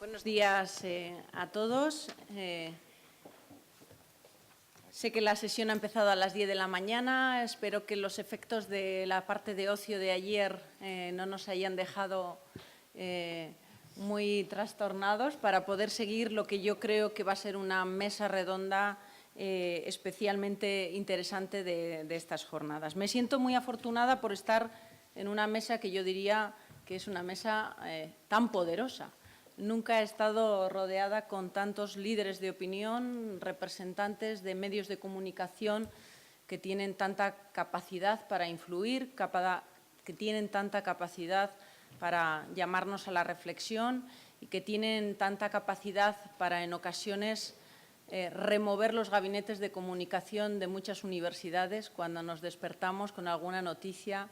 Buenos días a todos. Sé que la sesión ha empezado a las 10 de la mañana. Espero que los efectos de la parte de ocio de ayer no nos hayan dejado muy trastornados para poder seguir lo que yo creo que va a ser una mesa redonda especialmente interesante de estas jornadas. Me siento muy afortunada por estar en una mesa que yo diría que es una mesa tan poderosa. Nunca he estado rodeada con tantos líderes de opinión, representantes de medios de comunicación que tienen tanta capacidad para influir, que tienen tanta capacidad para llamarnos a la reflexión y que tienen tanta capacidad para, en ocasiones, remover los gabinetes de comunicación de muchas universidades cuando nos despertamos con alguna noticia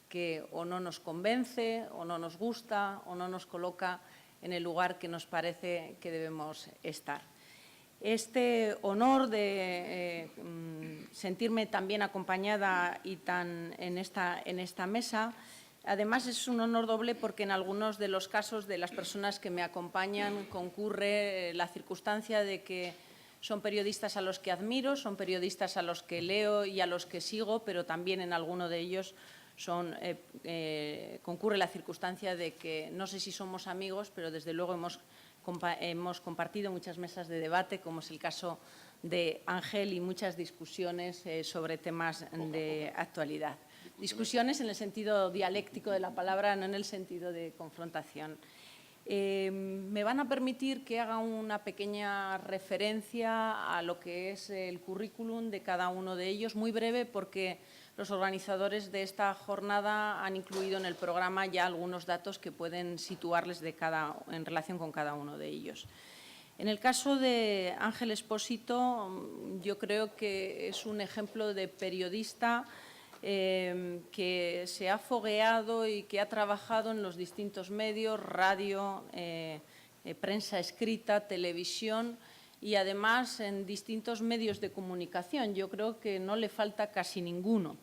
que o no nos convence, o no nos gusta, o no nos coloca en el lugar que nos parece que debemos estar. Este honor de sentirme también acompañada en esta mesa, además es un honor doble porque en algunos de los casos de las personas que me acompañan concurre la circunstancia de que son periodistas a los que admiro, son periodistas a los que leo y a los que sigo, pero también en alguno de ellos concurre la circunstancia de que no sé si somos amigos, pero desde luego hemos compartido muchas mesas de debate, como es el caso de Ángel, y muchas discusiones sobre temas de actualidad. Discusiones en el sentido dialéctico de la palabra, no en el sentido de confrontación. Me van a permitir que haga una pequeña referencia a lo que es el currículum de cada uno de ellos, muy breve porque los organizadores de esta jornada han incluido en el programa ya algunos datos que pueden situarles en relación con cada uno de ellos. En el caso de Ángel Expósito, yo creo que es un ejemplo de periodista que se ha fogueado y que ha trabajado en los distintos medios, radio, prensa escrita, televisión y además en distintos medios de comunicación. Yo creo que no le falta casi ninguno.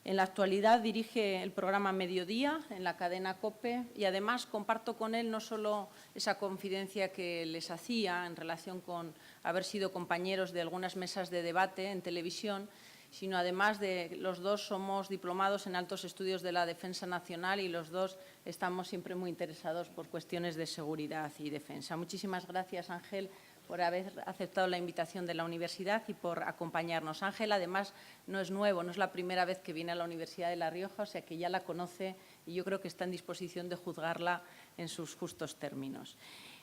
En la actualidad dirige el programa Mediodía en la cadena COPE y además comparto con él no solo esa confidencia que les hacía en relación con haber sido compañeros de algunas mesas de debate en televisión, sino además de los dos somos diplomados en altos estudios de la defensa nacional y los dos estamos siempre muy interesados por cuestiones de seguridad y defensa. Muchísimas gracias, Ángel, por haber aceptado la invitación de la universidad y por acompañarnos. Ángel, además, no es nuevo, no es la primera vez que viene a la Universidad de La Rioja, o sea que ya la conoce y yo creo que está en disposición de juzgarla en sus justos términos.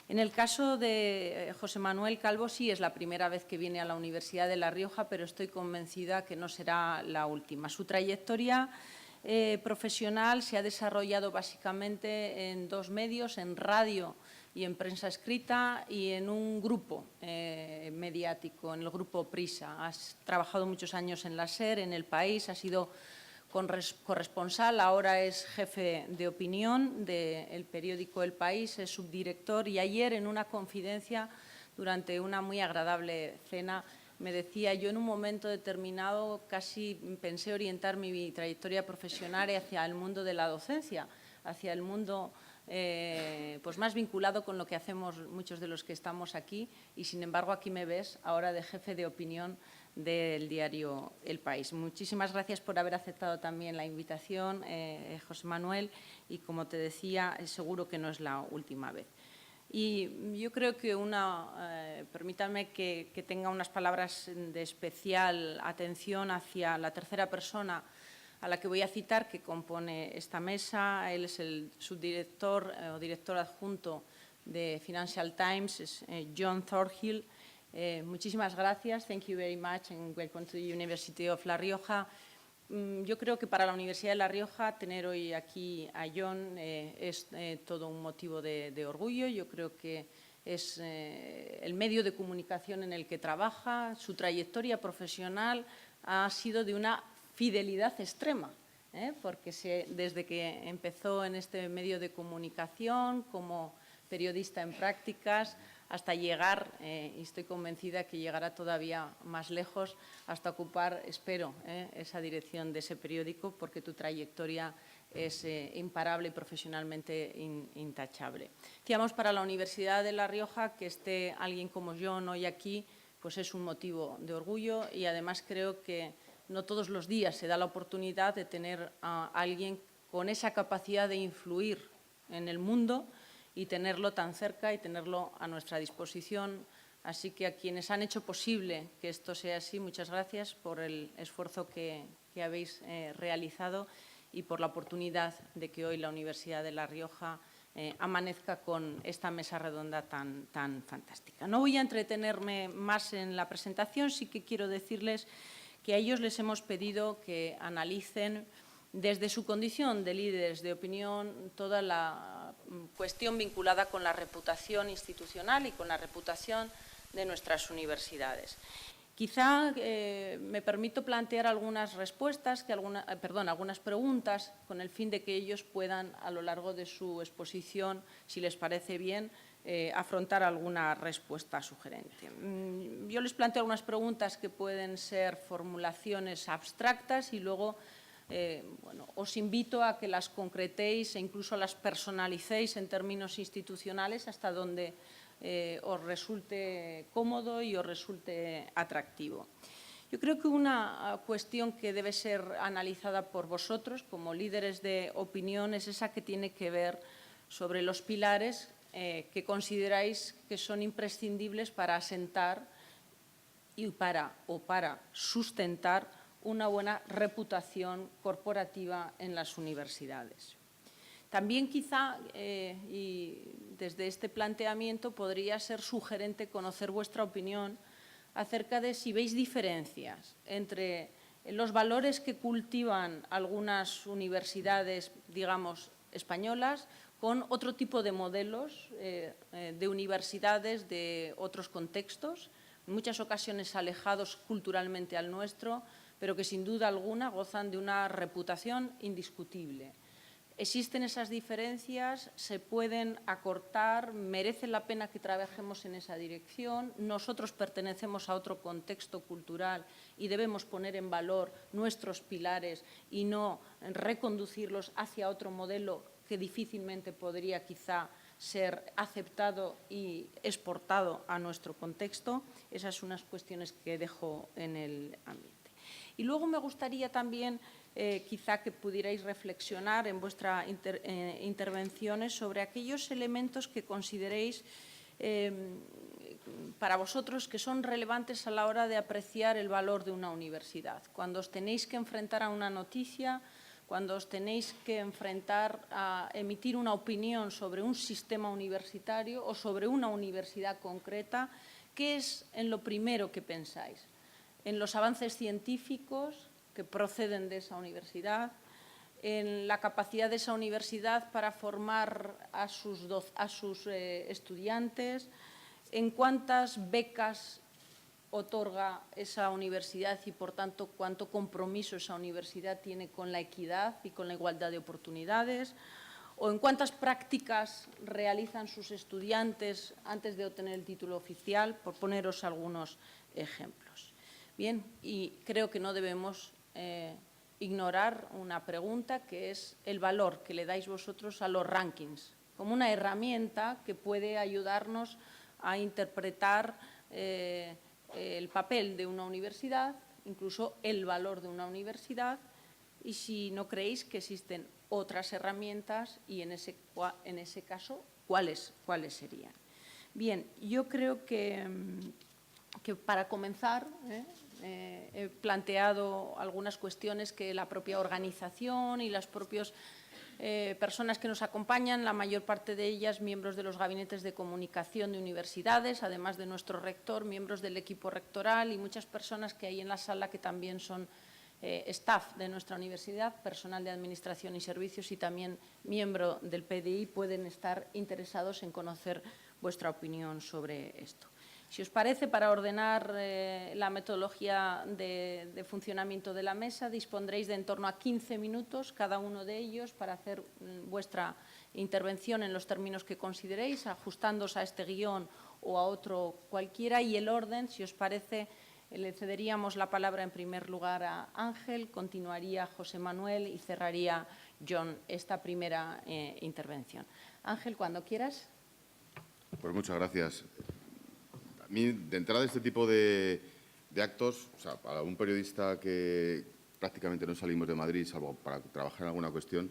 En el caso de José Manuel Calvo, sí es la primera vez que viene a la Universidad de La Rioja, pero estoy convencida que no será la última. Su trayectoria profesional se ha desarrollado básicamente en dos medios, en radio y en prensa escrita y en un grupo mediático, en el grupo Prisa. Has trabajado muchos años en la SER, en El País, ha sido corresponsal, ahora es jefe de opinión del periódico El País, es subdirector y ayer en una confidencia durante una muy agradable cena me decía, yo en un momento determinado casi pensé orientar mi trayectoria profesional hacia el mundo de la docencia, hacia el mundo pues más vinculado con lo que hacemos muchos de los que estamos aquí y sin embargo aquí me ves ahora de jefe de opinión del diario El País. Muchísimas gracias por haber aceptado también la invitación, José Manuel, y como te decía, seguro que no es la última vez. Y yo creo que permítanme que tenga unas palabras de especial atención hacia la tercera persona a la que voy a citar, que compone esta mesa. Él es el subdirector o director adjunto de Financial Times, es John Thorhill. Muchísimas gracias. Thank you very much and welcome to the University of La Rioja. Yo creo que para la Universidad de La Rioja tener hoy aquí a John es todo un motivo de orgullo. Yo creo que es el medio de comunicación en el que trabaja. Su trayectoria profesional ha sido de una fidelidad extrema, porque desde que empezó en este medio de comunicación como periodista en prácticas hasta llegar, y estoy convencida que llegará todavía más lejos, hasta ocupar, espero, esa dirección de ese periódico, porque tu trayectoria es imparable y profesionalmente intachable. Decíamos, para la Universidad de La Rioja, que esté alguien como Jon hoy aquí, pues es un motivo de orgullo, y además creo que no todos los días se da la oportunidad de tener a alguien con esa capacidad de influir en el mundo y tenerlo tan cerca y tenerlo a nuestra disposición. Así que a quienes han hecho posible que esto sea así, muchas gracias por el esfuerzo que habéis realizado y por la oportunidad de que hoy la Universidad de La Rioja amanezca con esta mesa redonda tan fantástica. No voy a entretenerme más en la presentación, sí que quiero decirles que a ellos les hemos pedido que analicen desde su condición de líderes de opinión toda la cuestión vinculada con la reputación institucional y con la reputación de nuestras universidades. Quizá me permito plantear algunas algunas preguntas con el fin de que ellos puedan, a lo largo de su exposición, si les parece bien, afrontar alguna respuesta sugerente. Yo les planteo algunas preguntas que pueden ser formulaciones abstractas y luego os invito a que las concretéis e incluso las personalicéis en términos institucionales hasta donde os resulte cómodo y os resulte atractivo. Yo creo que una cuestión que debe ser analizada por vosotros como líderes de opinión es esa que tiene que ver sobre los pilares que consideráis que son imprescindibles para asentar y para sustentar una buena reputación corporativa en las universidades. También quizá, y desde este planteamiento, podría ser sugerente conocer vuestra opinión acerca de si veis diferencias entre los valores que cultivan algunas universidades, digamos, españolas, con otro tipo de modelos de universidades de otros contextos, en muchas ocasiones alejados culturalmente al nuestro, pero que sin duda alguna gozan de una reputación indiscutible. ¿Existen esas diferencias? ¿Se pueden acortar? ¿Merece la pena que trabajemos en esa dirección? Nosotros pertenecemos a otro contexto cultural y debemos poner en valor nuestros pilares y no reconducirlos hacia otro modelo que difícilmente podría quizá ser aceptado y exportado a nuestro contexto. Esas son unas cuestiones que dejo en el ambiente. Y luego me gustaría también quizá que pudierais reflexionar en vuestras intervenciones sobre aquellos elementos que consideréis para vosotros que son relevantes a la hora de apreciar el valor de una universidad. Cuando os tenéis que enfrentar a una noticia, cuando os tenéis que enfrentar a emitir una opinión sobre un sistema universitario o sobre una universidad concreta, ¿qué es en lo primero que pensáis? ¿En los avances científicos que proceden de esa universidad? ¿En la capacidad de esa universidad para formar a sus estudiantes? ¿En cuántas becas otorga esa universidad y, por tanto, cuánto compromiso esa universidad tiene con la equidad y con la igualdad de oportunidades? ¿O en cuántas prácticas realizan sus estudiantes antes de obtener el título oficial? Por poneros algunos ejemplos. Bien, y creo que no debemos ignorar una pregunta, que es el valor que le dais vosotros a los rankings, como una herramienta que puede ayudarnos a interpretar el papel de una universidad, incluso el valor de una universidad, y si no creéis que existen otras herramientas y en ese caso, ¿cuáles serían? Bien, yo creo que para comenzar he planteado algunas cuestiones que la propia organización y las propias personas que nos acompañan, la mayor parte de ellas miembros de los gabinetes de comunicación de universidades, además de nuestro rector, miembros del equipo rectoral y muchas personas que hay en la sala que también son staff de nuestra universidad, personal de administración y servicios y también miembro del PDI, pueden estar interesados en conocer vuestra opinión sobre esto. Si os parece, para ordenar la metodología de funcionamiento de la mesa, dispondréis de en torno a 15 minutos cada uno de ellos para hacer vuestra intervención en los términos que consideréis, ajustándoos a este guión o a otro cualquiera. Y el orden, si os parece, le cederíamos la palabra en primer lugar a Ángel, continuaría José Manuel y cerraría John, esta primera intervención. Ángel, cuando quieras. Pues muchas gracias. A mí, de entrada, este tipo de actos, o sea, para un periodista que prácticamente no salimos de Madrid, salvo para trabajar en alguna cuestión,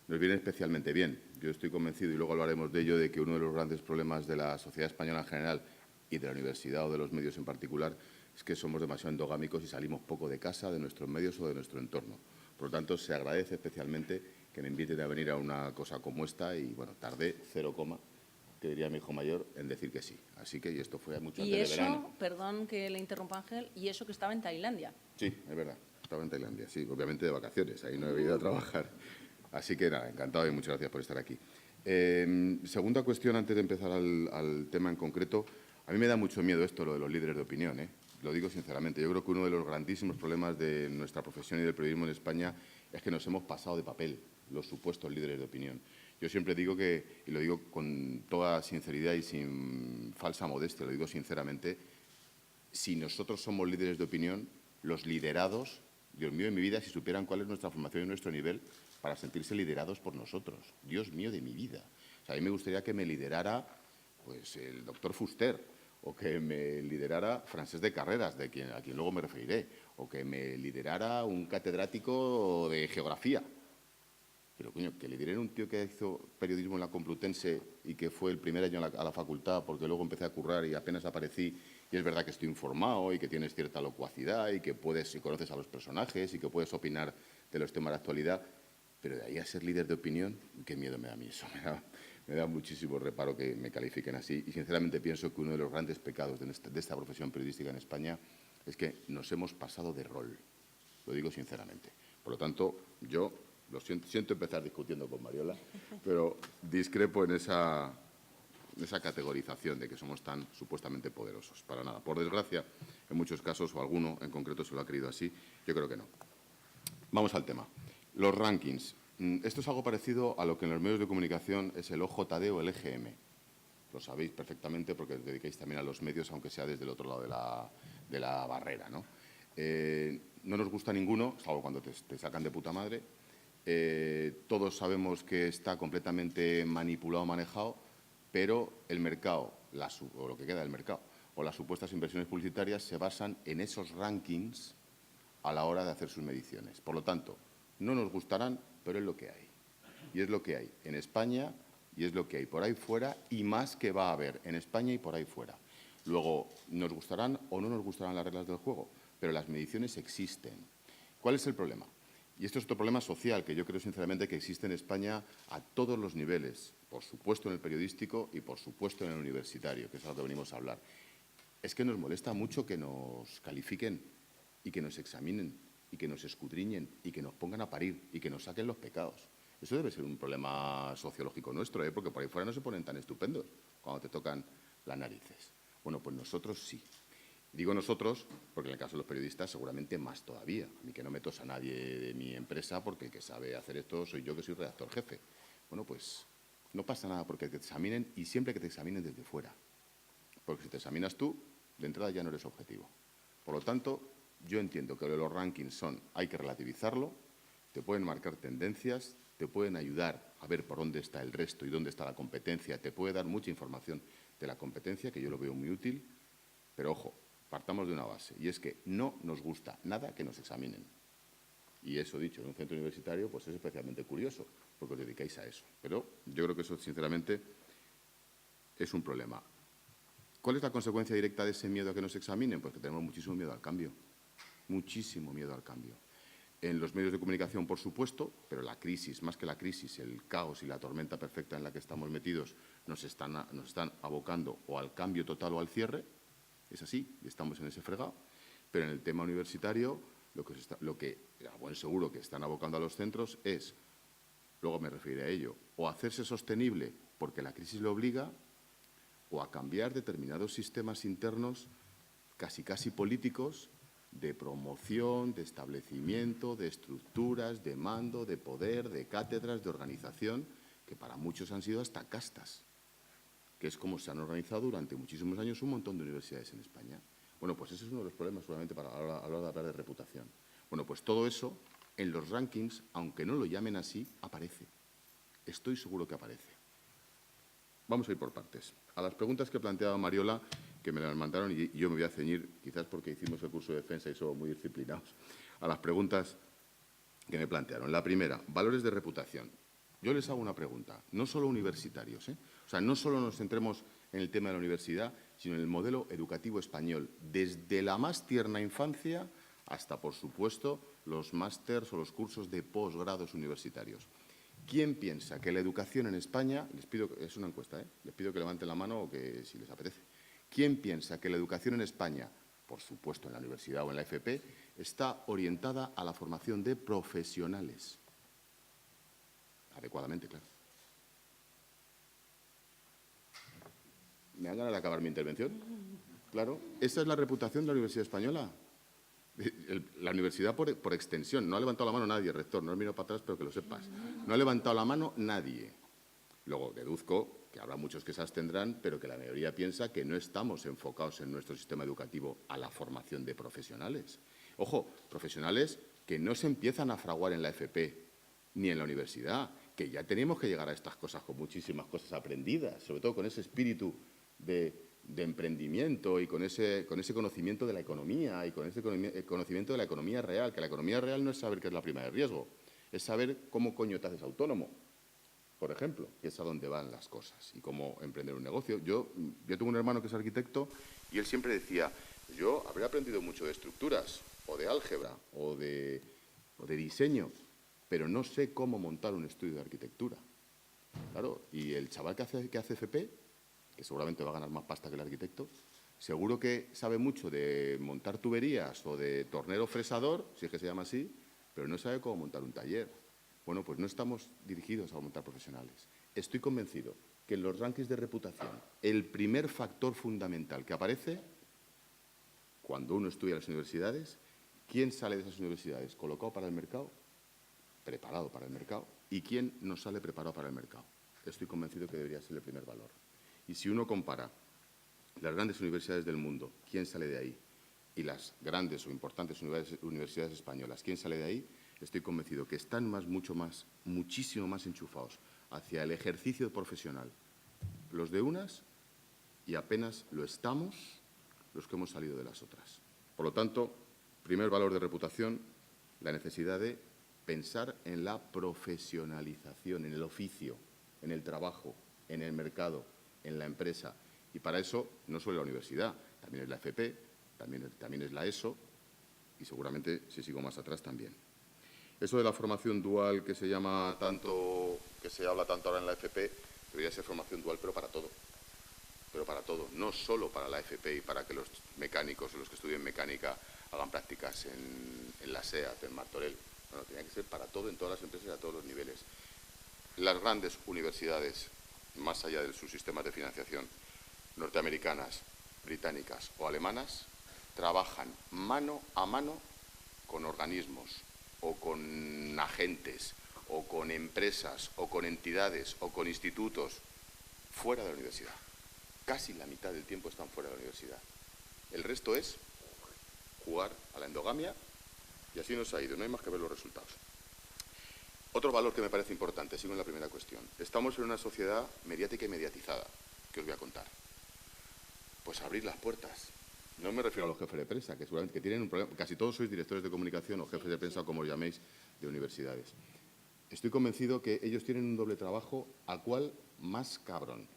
nos viene especialmente bien. Yo estoy convencido, y luego hablaremos de ello, de que uno de los grandes problemas de la sociedad española en general y de la universidad o de los medios en particular es que somos demasiado endogámicos y salimos poco de casa, de nuestros medios o de nuestro entorno. Por lo tanto, se agradece especialmente que me inviten a venir a una cosa como esta y, bueno, tardé 0, que diría mi hijo mayor, en decir que sí. Así que, y esto fue mucho antes de verano. Y eso, perdón que le interrumpa Ángel, y eso que estaba en Tailandia. Sí, es verdad, estaba en Tailandia, sí, obviamente de vacaciones, ahí no he ido a trabajar. Así que nada, encantado y muchas gracias por estar aquí. Segunda cuestión, antes de empezar al tema en concreto, a mí me da mucho miedo esto, lo de los líderes de opinión, ¿eh? Lo digo sinceramente. Yo creo que uno de los grandísimos problemas de nuestra profesión y del periodismo en España es que nos hemos pasado de papel los supuestos líderes de opinión. Yo siempre digo que, y lo digo con toda sinceridad y sin falsa modestia, lo digo sinceramente, si nosotros somos líderes de opinión, los liderados, Dios mío de mi vida, si supieran cuál es nuestra formación y nuestro nivel para sentirse liderados por nosotros. Dios mío de mi vida. O sea, a mí me gustaría que me liderara pues, el doctor Fuster, o que me liderara Francesc de Carreras, a quien luego me referiré, o que me liderara un catedrático de geografía. Pero, coño, que lidere un tío que hizo periodismo en la Complutense y que fue el primer año a la facultad, porque luego empecé a currar y apenas aparecí, y es verdad que estoy informado y que tienes cierta locuacidad y que puedes, y conoces a los personajes y que puedes opinar de los temas de actualidad, pero de ahí a ser líder de opinión, qué miedo me da a mí eso. Me da muchísimo reparo que me califiquen así y, sinceramente, pienso que uno de los grandes pecados de esta profesión periodística en España es que nos hemos pasado de rol. Lo digo sinceramente. Por lo tanto, yo lo siento empezar discutiendo con Mariola, pero discrepo en esa categorización de que somos tan supuestamente poderosos. Para nada. Por desgracia, en muchos casos, o alguno en concreto se lo ha creído así, yo creo que no. Vamos al tema. Los rankings. Esto es algo parecido a lo que en los medios de comunicación es el OJD o el EGM. Lo sabéis perfectamente porque os dedicáis también a los medios, aunque sea desde el otro lado de la barrera, ¿no? No nos gusta ninguno, salvo cuando te sacan de puta madre. Todos sabemos que está completamente manipulado, manejado, pero el mercado, o lo que queda del mercado, o las supuestas inversiones publicitarias se basan en esos rankings a la hora de hacer sus mediciones. Por lo tanto, no nos gustarán, pero es lo que hay. Y es lo que hay en España y es lo que hay por ahí fuera y más que va a haber en España y por ahí fuera. Luego, nos gustarán o no nos gustarán las reglas del juego, pero las mediciones existen. ¿Cuál es el problema? Y esto es otro problema social que yo creo sinceramente que existe en España a todos los niveles, por supuesto en el periodístico y por supuesto en el universitario, que es a lo que venimos a hablar. Es que nos molesta mucho que nos califiquen y que nos examinen y que nos escudriñen y que nos pongan a parir y que nos saquen los pecados. Eso debe ser un problema sociológico nuestro, ¿eh? Porque por ahí fuera no se ponen tan estupendos cuando te tocan las narices. Bueno, pues nosotros sí. Digo nosotros porque en el caso de los periodistas seguramente más todavía. A mí que no me tosa nadie de mi empresa porque el que sabe hacer esto soy yo, que soy redactor jefe. Bueno, pues no pasa nada porque te examinen y siempre que te examinen desde fuera. Porque si te examinas tú, de entrada ya no eres objetivo. Por lo tanto, yo entiendo que los rankings hay que relativizarlo, te pueden marcar tendencias, te pueden ayudar a ver por dónde está el resto y dónde está la competencia, te puede dar mucha información de la competencia, que yo lo veo muy útil, pero ojo, partamos de una base, y es que no nos gusta nada que nos examinen. Y eso dicho en un centro universitario, pues es especialmente curioso, porque os dedicáis a eso. Pero yo creo que eso, sinceramente, es un problema. ¿Cuál es la consecuencia directa de ese miedo a que nos examinen? Pues que tenemos muchísimo miedo al cambio. Muchísimo miedo al cambio. En los medios de comunicación, por supuesto, pero la crisis, más que la crisis, el caos y la tormenta perfecta en la que estamos metidos nos están abocando o al cambio total o al cierre. Es así, y estamos en ese fregado. Pero en el tema universitario, lo que a buen seguro que están abocando a los centros es, luego me referiré a ello, o hacerse sostenible porque la crisis lo obliga, o a cambiar determinados sistemas internos casi políticos de promoción, de establecimiento, de estructuras, de mando, de poder, de cátedras, de organización, que para muchos han sido hasta castas, que es como se han organizado durante muchísimos años un montón de universidades en España. Bueno, pues ese es uno de los problemas seguramente a la hora de hablar de reputación. Bueno, pues todo eso en los rankings, aunque no lo llamen así, aparece. Estoy seguro que aparece. Vamos a ir por partes. A las preguntas que planteaba Mariola, que me las mandaron, y yo me voy a ceñir, quizás porque hicimos el curso de defensa y somos muy disciplinados, a las preguntas que me plantearon. La primera, valores de reputación. Yo les hago una pregunta, no solo universitarios, o sea, no solo nos centremos en el tema de la universidad, sino en el modelo educativo español, desde la más tierna infancia hasta, por supuesto, los másters o los cursos de posgrados universitarios. ¿Quién piensa que la educación en España, les pido, es una encuesta, les pido que levanten la mano o que si les apetece, ¿quién piensa que la educación en España, por supuesto en la universidad o en la FP, está orientada a la formación de profesionales? Adecuadamente, claro. ¿Me dan ganas de acabar mi intervención? Claro, esa es la reputación de la Universidad Española. La universidad, por extensión, no ha levantado la mano nadie, rector, no he mirado para atrás, pero que lo sepas. No ha levantado la mano nadie. Luego, deduzco que habrá muchos que se abstendrán, pero que la mayoría piensa que no estamos enfocados en nuestro sistema educativo a la formación de profesionales. Ojo, profesionales que no se empiezan a fraguar en la FP ni en la universidad, que ya tenemos que llegar a estas cosas con muchísimas cosas aprendidas, sobre todo con ese espíritu de emprendimiento y con ese conocimiento de la economía y con ese conocimiento de la economía real, que la economía real no es saber qué es la prima de riesgo, es saber cómo coño te haces autónomo, por ejemplo, que es a dónde van las cosas y cómo emprender un negocio. Yo tengo un hermano que es arquitecto y él siempre decía, yo habré aprendido mucho de estructuras o de álgebra o de diseño, pero no sé cómo montar un estudio de arquitectura. Claro, y el chaval que hace FP, que seguramente va a ganar más pasta que el arquitecto, seguro que sabe mucho de montar tuberías o de tornero fresador, si es que se llama así, pero no sabe cómo montar un taller. Bueno, pues no estamos dirigidos a montar profesionales. Estoy convencido que en los rankings de reputación el primer factor fundamental que aparece cuando uno estudia en las universidades, ¿quién sale de esas universidades colocado para el mercado? Preparado para el mercado. ¿Y quién no sale preparado para el mercado? Estoy convencido que debería ser el primer valor. Y si uno compara las grandes universidades del mundo, ¿quién sale de ahí? Y las grandes o importantes universidades españolas, ¿quién sale de ahí? Estoy convencido que están muchísimo más enchufados hacia el ejercicio profesional los de unas y apenas lo estamos los que hemos salido de las otras. Por lo tanto, primer valor de reputación, la necesidad de pensar en la profesionalización, en el oficio, en el trabajo, en el mercado, en la empresa. Y para eso no solo la universidad, también es la FP, también es la ESO y seguramente, si sigo más atrás, también. Eso de la formación dual que se llama tanto, que se habla tanto ahora en la FP, debería ser formación dual, pero para todo. Pero para todo, no solo para la FP y para que los mecánicos o los que estudien mecánica hagan prácticas en la SEAT, en Martorell. Bueno, tenía que ser para todo, en todas las empresas y a todos los niveles. Las grandes universidades, más allá de sus sistemas de financiación, norteamericanas, británicas o alemanas, trabajan mano a mano con organismos o con agentes o con empresas o con entidades o con institutos fuera de la universidad. Casi la mitad del tiempo están fuera de la universidad. El resto es jugar a la endogamia y así nos ha ido, no hay más que ver los resultados. Otro valor que me parece importante, sigo en la primera cuestión. Estamos en una sociedad mediática y mediatizada, que os voy a contar. Pues abrir las puertas. No me refiero a los jefes de prensa, que seguramente que tienen un problema. Casi todos sois directores de comunicación o jefes de prensa, como os llaméis, de universidades. Estoy convencido que ellos tienen un doble trabajo, ¿a cuál más cabrón?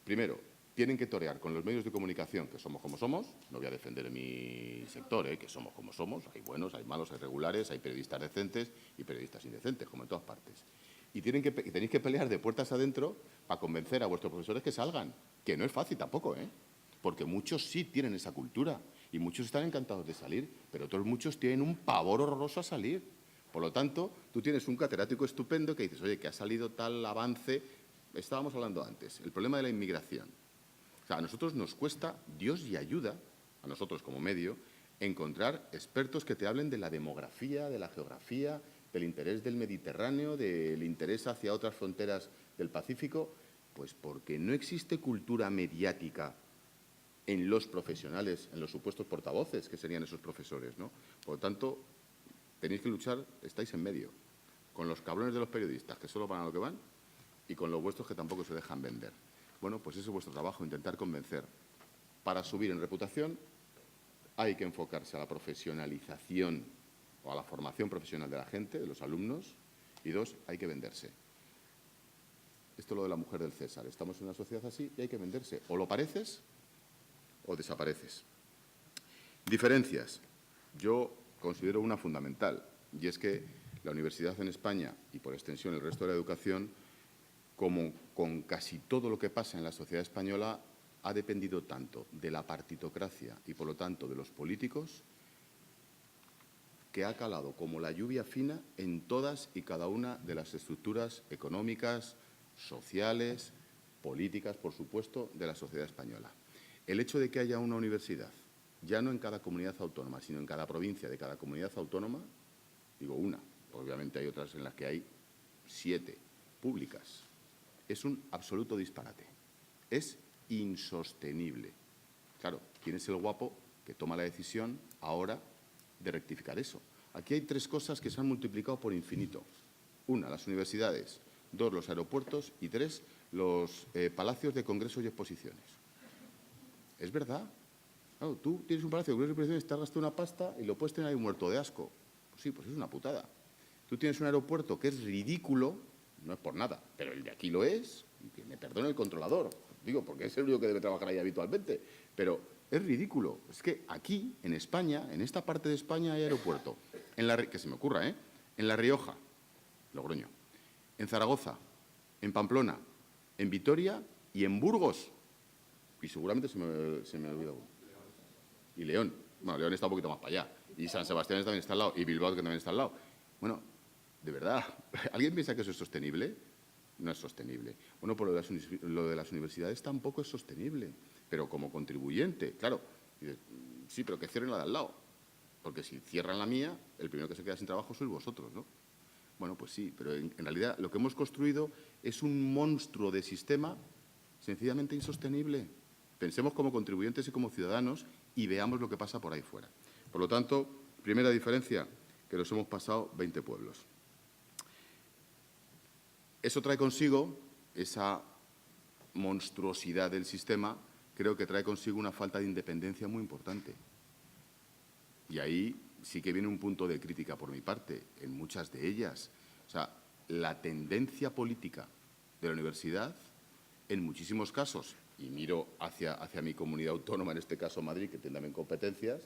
Primero, tienen que torear con los medios de comunicación, que somos como somos. No voy a defender mi sector, que somos como somos. Hay buenos, hay malos, hay regulares, hay periodistas decentes y periodistas indecentes, como en todas partes. Y tenéis que pelear de puertas adentro para convencer a vuestros profesores que salgan. Que no es fácil tampoco, porque muchos sí tienen esa cultura y muchos están encantados de salir, pero otros muchos tienen un pavor horroroso a salir. Por lo tanto, tú tienes un catedrático estupendo que dices, oye, que ha salido tal avance. Estábamos hablando antes, el problema de la inmigración. O sea, a nosotros nos cuesta, Dios y ayuda, a nosotros como medio, encontrar expertos que te hablen de la demografía, de la geografía, del interés del Mediterráneo, del interés hacia otras fronteras del Pacífico, pues porque no existe cultura mediática en los profesionales, en los supuestos portavoces, que serían esos profesores, ¿no? Por lo tanto, tenéis que luchar, estáis en medio, con los cabrones de los periodistas, que solo van a lo que van, y con los vuestros que tampoco se dejan vender. Bueno, pues ese es vuestro trabajo, intentar convencer. Para subir en reputación hay que enfocarse a la profesionalización o a la formación profesional de la gente, de los alumnos, y dos, hay que venderse. Esto es lo de la mujer del César. Estamos en una sociedad así y hay que venderse. O lo pareces o desapareces. Diferencias. Yo considero una fundamental, y es que la universidad en España, y por extensión el resto de la educación, como con casi todo lo que pasa en la sociedad española, ha dependido tanto de la partitocracia y, por lo tanto, de los políticos, que ha calado como la lluvia fina en todas y cada una de las estructuras económicas, sociales, políticas, por supuesto, de la sociedad española. El hecho de que haya una universidad, ya no en cada comunidad autónoma, sino en cada provincia de cada comunidad autónoma, digo una, obviamente hay otras en las que hay 7 públicas, es un absoluto disparate. Es insostenible. Claro, ¿quién es el guapo que toma la decisión ahora de rectificar eso? Aquí hay 3 cosas que se han multiplicado por infinito. 1, las universidades. 2, los aeropuertos. Y 3, los palacios de congresos y exposiciones. ¿Es verdad? Claro, tú tienes un palacio de congresos y exposiciones, te has gastado una pasta y lo puedes tener ahí muerto de asco. Pues sí, pues es una putada. Tú tienes un aeropuerto que es ridículo, no es por nada, pero el de aquí lo es, y que me perdone el controlador, digo, porque es el único que debe trabajar ahí habitualmente, pero es ridículo. Es que aquí, en España, en esta parte de España hay aeropuerto, que se me ocurra, en La Rioja, Logroño, en Zaragoza, en Pamplona, en Vitoria y en Burgos. Y seguramente se me ha olvidado. Y León. Bueno, León está un poquito más para allá. Y San Sebastián también está al lado. Y Bilbao, que también está al lado. Bueno, de verdad, ¿alguien piensa que eso es sostenible? No es sostenible. Bueno, pues lo de las universidades tampoco es sostenible, pero como contribuyente, claro. Sí, pero que cierren la de al lado, porque si cierran la mía, el primero que se queda sin trabajo sois vosotros, ¿no? Bueno, pues sí, pero en realidad lo que hemos construido es un monstruo de sistema sencillamente insostenible. Pensemos como contribuyentes y como ciudadanos y veamos lo que pasa por ahí fuera. Por lo tanto, primera diferencia, que nos hemos pasado 20 pueblos. Eso trae consigo, esa monstruosidad del sistema, creo que trae consigo una falta de independencia muy importante. Y ahí sí que viene un punto de crítica por mi parte, en muchas de ellas. O sea, la tendencia política de la universidad, en muchísimos casos, y miro hacia mi comunidad autónoma, en este caso Madrid, que tiene también competencias,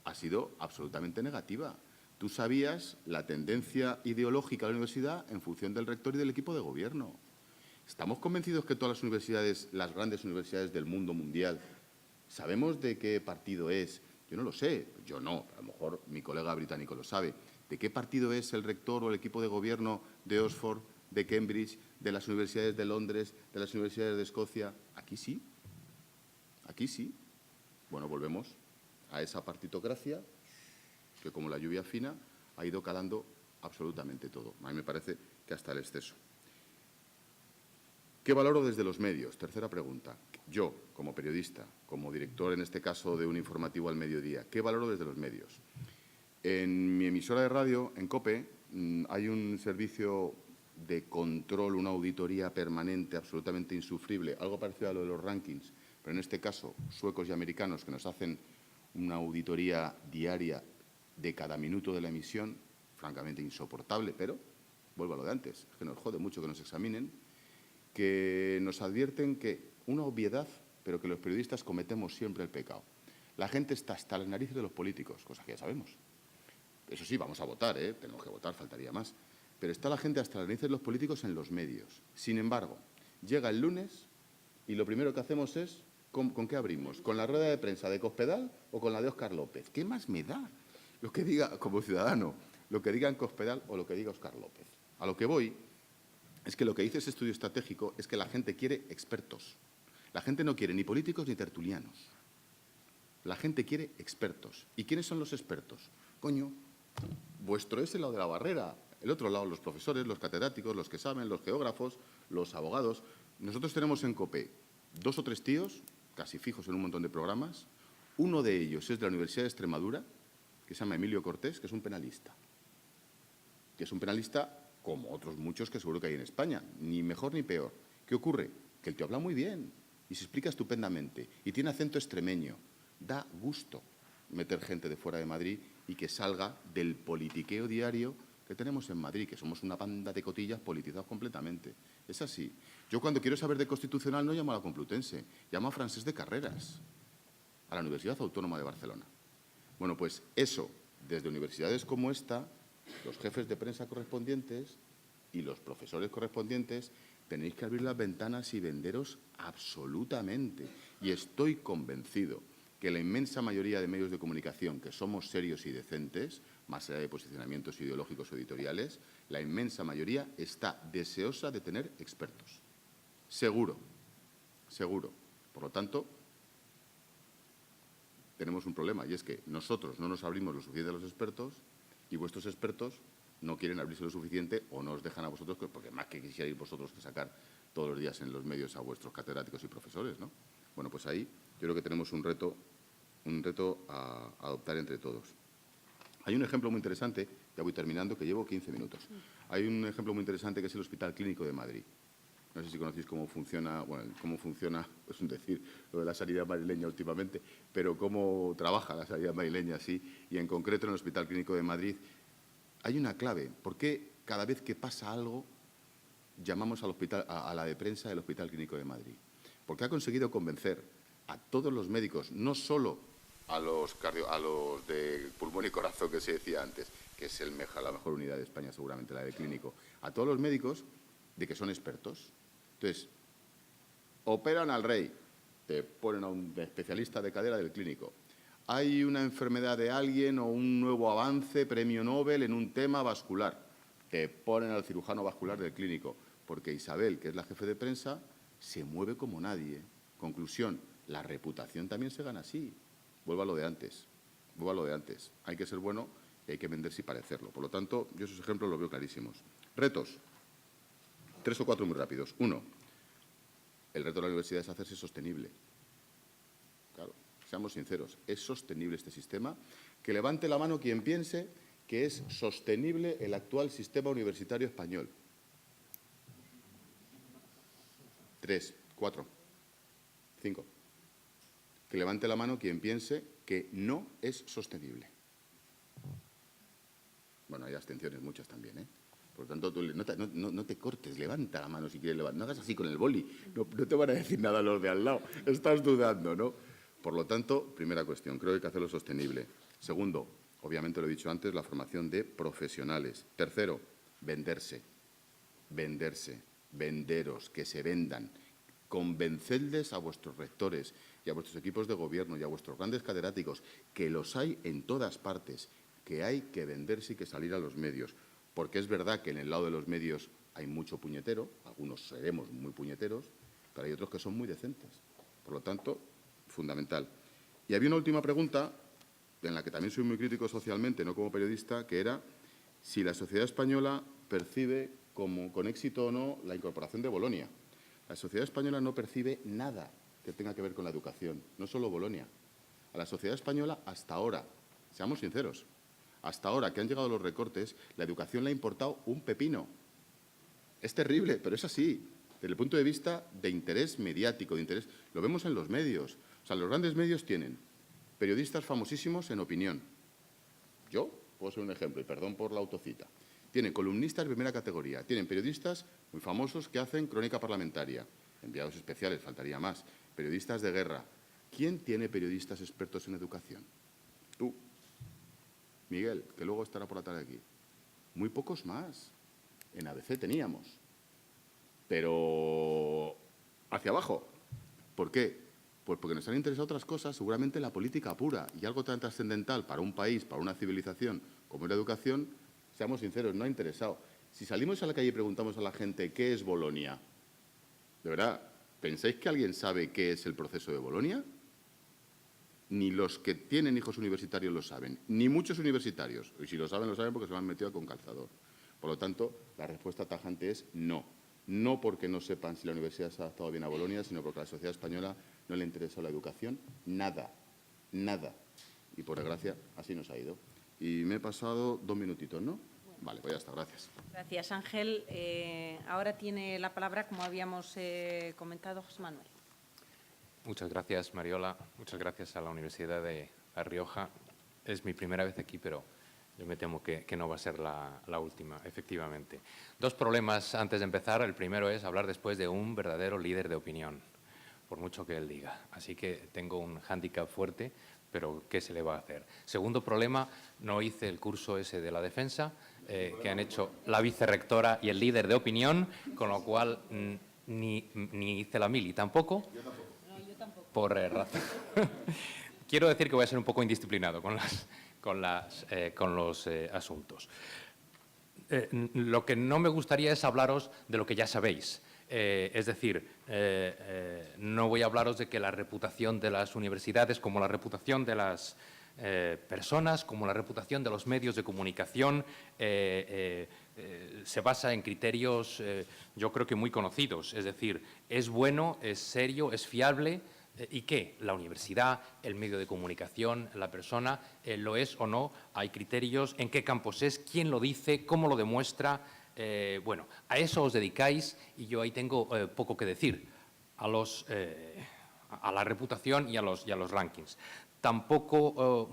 ha sido absolutamente negativa. Tú sabías la tendencia ideológica de la universidad en función del rector y del equipo de gobierno. ¿Estamos convencidos que todas las universidades, las grandes universidades del mundo mundial, sabemos de qué partido es? Yo no lo sé, yo no, a lo mejor mi colega británico lo sabe. ¿De qué partido es el rector o el equipo de gobierno de Oxford, de Cambridge, de las universidades de Londres, de las universidades de Escocia? Aquí sí. Aquí sí. Bueno, volvemos a esa partitocracia que, como la lluvia fina, ha ido calando absolutamente todo. A mí me parece que hasta el exceso. ¿Qué valoro desde los medios? Tercera pregunta. Yo, como periodista, como director, en este caso, de un informativo al mediodía, ¿qué valoro desde los medios? En mi emisora de radio, en COPE, hay un servicio de control, una auditoría permanente absolutamente insufrible, algo parecido a lo de los rankings, pero en este caso suecos y americanos, que nos hacen una auditoría diaria de cada minuto de la emisión, francamente insoportable, pero vuelvo a lo de antes, es que nos jode mucho que nos examinen, que nos advierten que una obviedad, pero que los periodistas cometemos siempre el pecado. La gente está hasta las narices de los políticos, cosa que ya sabemos. Eso sí, vamos a votar, tenemos que votar, faltaría más. Pero está la gente hasta las narices de los políticos en los medios. Sin embargo, llega el lunes y lo primero que hacemos es, ¿con qué abrimos? ¿Con la rueda de prensa de Cospedal o con la de Óscar López? ¿Qué más me da lo que diga, como ciudadano, lo que diga en Cospedal o lo que diga Óscar López? A lo que voy es que lo que dice ese estudio estratégico es que la gente quiere expertos. La gente no quiere ni políticos ni tertulianos. La gente quiere expertos. ¿Y quiénes son los expertos? Coño, vuestro es el lado de la barrera. El otro lado, los profesores, los catedráticos, los que saben, los geógrafos, los abogados. Nosotros tenemos en COPE 2 o 3 tíos, casi fijos en un montón de programas. Uno de ellos es de la Universidad de Extremadura, que se llama Emilio Cortés, que es un penalista. Que es un penalista como otros muchos que seguro que hay en España, ni mejor ni peor. ¿Qué ocurre? Que el tío habla muy bien y se explica estupendamente y tiene acento extremeño. Da gusto meter gente de fuera de Madrid y que salga del politiqueo diario que tenemos en Madrid, que somos una banda de cotillas politizados completamente. Es así. Yo cuando quiero saber de constitucional no llamo a la Complutense, llamo a Francesc de Carreras, a la Universidad Autónoma de Barcelona. Bueno, pues eso, desde universidades como esta, los jefes de prensa correspondientes y los profesores correspondientes tenéis que abrir las ventanas y venderos absolutamente. Y estoy convencido que la inmensa mayoría de medios de comunicación que somos serios y decentes, más allá de posicionamientos ideológicos o editoriales, la inmensa mayoría está deseosa de tener expertos. Seguro, seguro. Por lo tanto, tenemos un problema y es que nosotros no nos abrimos lo suficiente a los expertos y vuestros expertos no quieren abrirse lo suficiente o no os dejan a vosotros, porque más que quisierais vosotros que sacar todos los días en los medios a vuestros catedráticos y profesores, ¿no? Bueno, pues ahí yo creo que tenemos un reto a adoptar entre todos. Hay un ejemplo muy interesante, ya voy terminando, que llevo 15 minutos. Hay un ejemplo muy interesante que es el Hospital Clínico de Madrid. No sé si conocéis cómo funciona, es un decir, lo de la sanidad madrileña últimamente, pero cómo trabaja la sanidad madrileña, sí, y en concreto en el Hospital Clínico de Madrid hay una clave. ¿Por qué cada vez que pasa algo llamamos al hospital, a la de prensa del Hospital Clínico de Madrid? Porque ha conseguido convencer a todos los médicos, no solo a los de pulmón y corazón que se decía antes, que es la mejor unidad de España seguramente, la de clínico, a todos los médicos de que son expertos. Entonces, operan al rey, te ponen a un especialista de cadera del clínico. Hay una enfermedad de alguien o un nuevo avance, premio Nobel en un tema vascular, te ponen al cirujano vascular del clínico, porque Isabel, que es la jefe de prensa, se mueve como nadie. Conclusión, la reputación también se gana así. Vuelvo a lo de antes. Hay que ser bueno y hay que venderse y parecerlo. Por lo tanto, yo esos ejemplos los veo clarísimos. Retos. 3 o 4 muy rápidos. 1. El reto de la universidad es hacerse sostenible. Claro, seamos sinceros. ¿Es sostenible este sistema? Que levante la mano quien piense que es sostenible el actual sistema universitario español. 3, 4, 5. Que levante la mano quien piense que no es sostenible. Bueno, hay abstenciones muchas también, ¿eh? Por lo tanto, tú no te cortes, levanta la mano si quieres levantar. No hagas así con el boli, no te van a decir nada los de al lado. Estás dudando, ¿no? Por lo tanto, primera cuestión, creo que hay que hacerlo sostenible. Segundo, obviamente lo he dicho antes, la formación de profesionales. Tercero, venderse, venderos, que se vendan. Convencedles a vuestros rectores y a vuestros equipos de gobierno y a vuestros grandes catedráticos, que los hay en todas partes, que hay que venderse y que salir a los medios. Porque es verdad que en el lado de los medios hay mucho puñetero, algunos seremos muy puñeteros, pero hay otros que son muy decentes. Por lo tanto, fundamental. Y había una última pregunta, en la que también soy muy crítico socialmente, no como periodista, que era si la sociedad española percibe con éxito o no la incorporación de Bolonia. La sociedad española no percibe nada que tenga que ver con la educación, no solo Bolonia. A la sociedad española, hasta ahora, seamos sinceros, hasta ahora que han llegado los recortes, la educación le ha importado un pepino. Es terrible, pero es así. Desde el punto de vista de interés mediático, de interés, lo vemos en los medios. O sea, los grandes medios tienen periodistas famosísimos en opinión. Yo puedo ser un ejemplo, y perdón por la autocita. Tienen columnistas de primera categoría, tienen periodistas muy famosos que hacen crónica parlamentaria, enviados especiales, faltaría más, periodistas de guerra. ¿Quién tiene periodistas expertos en educación? Tú. Miguel, que luego estará por la tarde aquí. Muy pocos más. En ABC teníamos. Pero hacia abajo. ¿Por qué? Pues porque nos han interesado otras cosas, seguramente la política pura y algo tan trascendental para un país, para una civilización como es la educación, seamos sinceros, no ha interesado. Si salimos a la calle y preguntamos a la gente ¿qué es Bolonia? ¿De verdad pensáis que alguien sabe qué es el proceso de Bolonia? Ni los que tienen hijos universitarios lo saben, ni muchos universitarios. Y si lo saben porque se lo han metido con calzador. Por lo tanto, la respuesta tajante es no. No porque no sepan si la universidad se ha adaptado bien a Bolonia, sino porque a la sociedad española no le interesa la educación nada, nada. Y por desgracia, así nos ha ido. Y me he pasado 2 minutitos, ¿no? Vale, pues ya está, gracias. Gracias, Ángel. Ahora tiene la palabra, como habíamos comentado, José Manuel. Muchas gracias, Mariola. Muchas gracias a la Universidad de La Rioja. Es mi primera vez aquí, pero yo me temo que no va a ser la última, efectivamente. 2 problemas antes de empezar. El primero es hablar después de un verdadero líder de opinión, por mucho que él diga. Así que tengo un hándicap fuerte, pero ¿qué se le va a hacer? Segundo problema, no hice el curso ese de la defensa que han hecho la vicerrectora y el líder de opinión, con lo cual ni hice la mili tampoco. Yo tampoco. Por razón. Quiero decir que voy a ser un poco indisciplinado con los asuntos. Lo que no me gustaría es hablaros de lo que ya sabéis. Es decir, no voy a hablaros de que la reputación de las universidades, como la reputación de las personas, como la reputación de los medios de comunicación, se basa en criterios, yo creo que muy conocidos. Es decir, es bueno, es serio, es fiable. ¿Y qué? La universidad, el medio de comunicación, la persona, ¿lo es o no? Hay criterios, ¿en qué campos es? ¿Quién lo dice? ¿Cómo lo demuestra? Bueno, a eso os dedicáis y yo ahí tengo poco que decir, a la reputación y a los rankings. Tampoco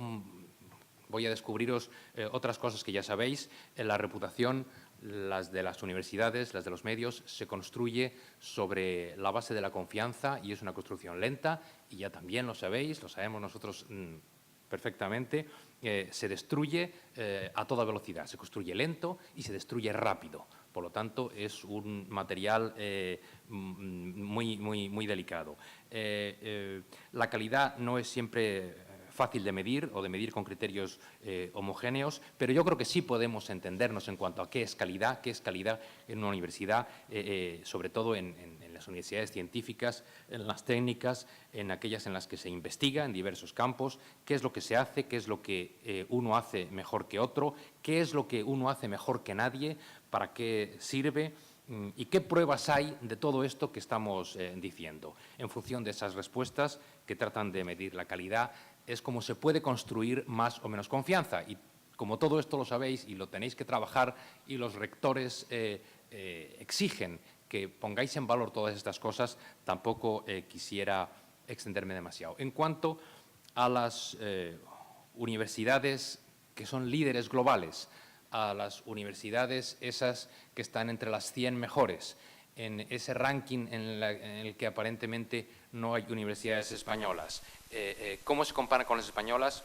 voy a descubriros otras cosas que ya sabéis. La reputación, las de las universidades, las de los medios, se construye sobre la base de la confianza y es una construcción lenta y ya también lo sabéis, lo sabemos nosotros perfectamente. Se destruye a toda velocidad, se construye lento y se destruye rápido. Por lo tanto, es un material muy delicado. La calidad no es siempre fácil de medir o de medir con criterios homogéneos, pero yo creo que sí podemos entendernos en cuanto a qué es calidad en una universidad, sobre todo en las universidades científicas, en las técnicas, en aquellas en las que se investiga en diversos campos, qué es lo que se hace, qué es lo que uno hace mejor que otro, qué es lo que uno hace mejor que nadie, para qué sirve y qué pruebas hay de todo esto que estamos diciendo. En función de esas respuestas que tratan de medir la calidad, es como se puede construir más o menos confianza. Y como todo esto lo sabéis y lo tenéis que trabajar y los rectores exigen que pongáis en valor todas estas cosas, tampoco quisiera extenderme demasiado. En cuanto a las universidades que son líderes globales, a las universidades esas que están entre las 100 mejores, en ese ranking en el que aparentemente no hay universidades españolas. ¿Cómo se compara con las españolas?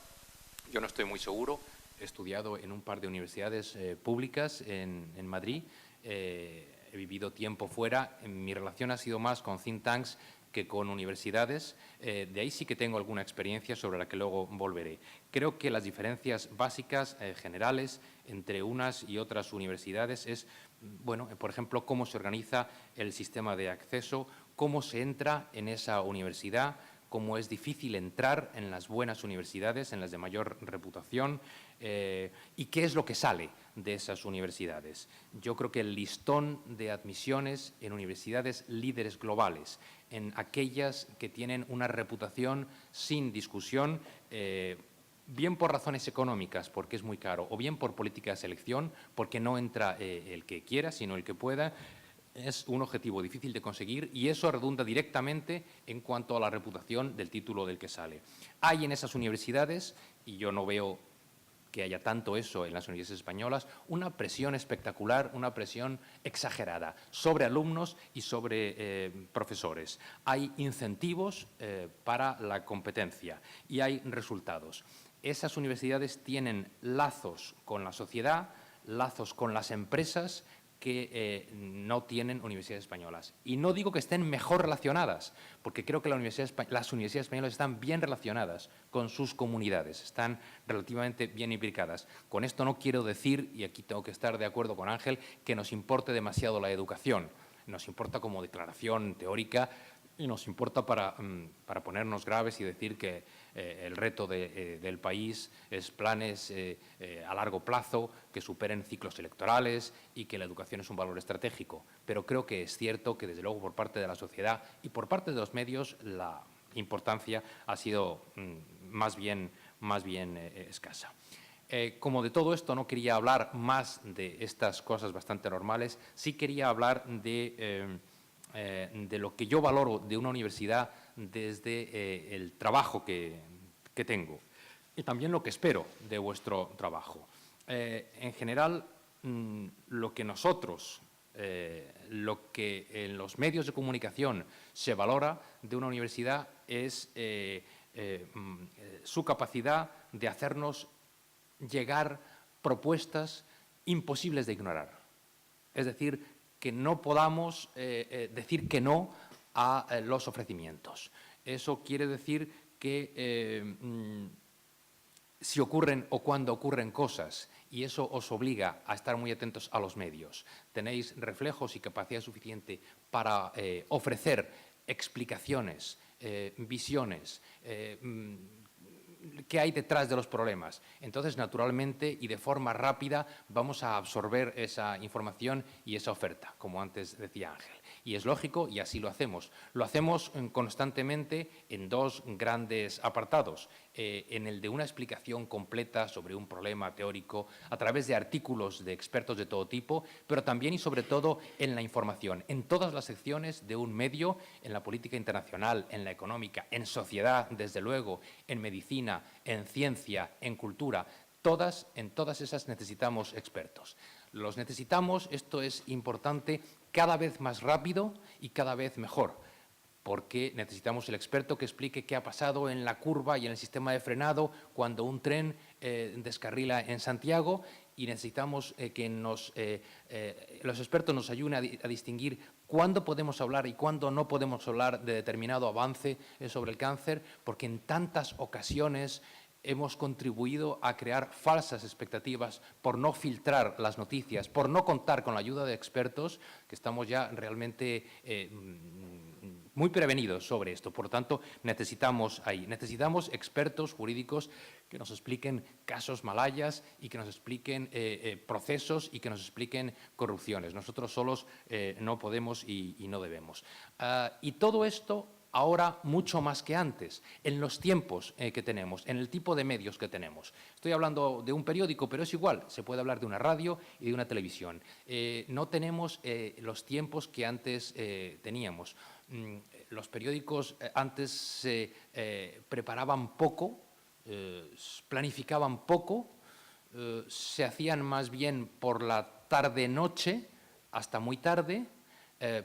Yo no estoy muy seguro. He estudiado en un par de universidades públicas en Madrid. He vivido tiempo fuera. Mi relación ha sido más con think tanks que con universidades. De ahí sí que tengo alguna experiencia sobre la que luego volveré. Creo que las diferencias básicas, generales, entre unas y otras universidades es, bueno, por ejemplo, cómo se organiza el sistema de acceso, cómo se entra en esa universidad, cómo es difícil entrar en las buenas universidades, en las de mayor reputación, y qué es lo que sale de esas universidades. Yo creo que el listón de admisiones en universidades líderes globales, en aquellas que tienen una reputación sin discusión, bien por razones económicas, porque es muy caro, o bien por política de selección, porque no entra el que quiera, sino el que pueda, es un objetivo difícil de conseguir y eso redunda directamente en cuanto a la reputación del título del que sale. Hay en esas universidades, y yo no veo que haya tanto eso en las universidades españolas, una presión espectacular, una presión exagerada sobre alumnos y sobre profesores. Hay incentivos para la competencia y hay resultados. Esas universidades tienen lazos con la sociedad, lazos con las empresas que no tienen universidades españolas. Y no digo que estén mejor relacionadas, porque creo que las universidades españolas están bien relacionadas con sus comunidades, están relativamente bien imbricadas. Con esto no quiero decir, y aquí tengo que estar de acuerdo con Ángel, que nos importe demasiado la educación. Nos importa como declaración teórica y nos importa para ponernos graves y decir que el reto del país es planes a largo plazo que superen ciclos electorales y que la educación es un valor estratégico. Pero creo que es cierto que, desde luego, por parte de la sociedad y por parte de los medios, la importancia ha sido más bien escasa. Como de todo esto no quería hablar más de estas cosas bastante normales, sí quería hablar de lo que yo valoro de una universidad desde el trabajo que tengo y también lo que espero de vuestro trabajo. En general, lo que nosotros, lo que en los medios de comunicación se valora de una universidad es su capacidad de hacernos llegar propuestas imposibles de ignorar. Es decir, que no podamos decir que no a los ofrecimientos. Eso quiere decir que si ocurren o cuando ocurren cosas, y eso os obliga a estar muy atentos a los medios, tenéis reflejos y capacidad suficiente para ofrecer explicaciones, visiones, qué hay detrás de los problemas. Entonces, naturalmente y de forma rápida vamos a absorber esa información y esa oferta, como antes decía Ángel. Y es lógico y así lo hacemos. Lo hacemos constantemente en dos grandes apartados. En el de una explicación completa sobre un problema teórico a través de artículos de expertos de todo tipo, pero también y sobre todo en la información, en todas las secciones de un medio, en la política internacional, en la económica, en sociedad, desde luego, en medicina, en ciencia, en cultura. En todas esas necesitamos expertos. Los necesitamos, esto es importante, cada vez más rápido y cada vez mejor, porque necesitamos el experto que explique qué ha pasado en la curva y en el sistema de frenado cuando un tren descarrila en Santiago, y necesitamos que los expertos nos ayuden a distinguir cuándo podemos hablar y cuándo no podemos hablar de determinado avance sobre el cáncer, porque en tantas ocasiones hemos contribuido a crear falsas expectativas por no filtrar las noticias, por no contar con la ayuda de expertos, que estamos ya realmente muy prevenidos sobre esto. Por lo tanto, necesitamos expertos jurídicos que nos expliquen casos malayas y que nos expliquen procesos y que nos expliquen corrupciones. Nosotros solos no podemos y no debemos. Y todo esto ahora mucho más que antes, en los tiempos que tenemos, en el tipo de medios que tenemos. Estoy hablando de un periódico, pero es igual, se puede hablar de una radio y de una televisión. No tenemos los tiempos que antes teníamos. Los periódicos antes se preparaban poco, planificaban poco, se hacían más bien por la tarde-noche hasta muy tarde,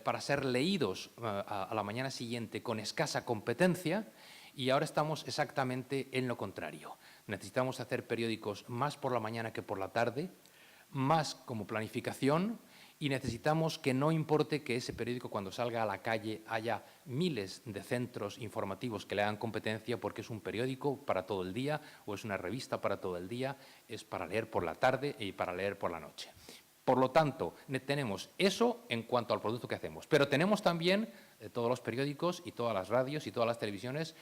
para ser leídos a la mañana siguiente con escasa competencia, y ahora estamos exactamente en lo contrario. Necesitamos hacer periódicos más por la mañana que por la tarde, más como planificación, y necesitamos que no importe que ese periódico cuando salga a la calle haya miles de centros informativos que le hagan competencia, porque es un periódico para todo el día o es una revista para todo el día, es para leer por la tarde y para leer por la noche. Por lo tanto, tenemos eso en cuanto al producto que hacemos, pero tenemos también todos los periódicos y todas las radios y todas las televisiones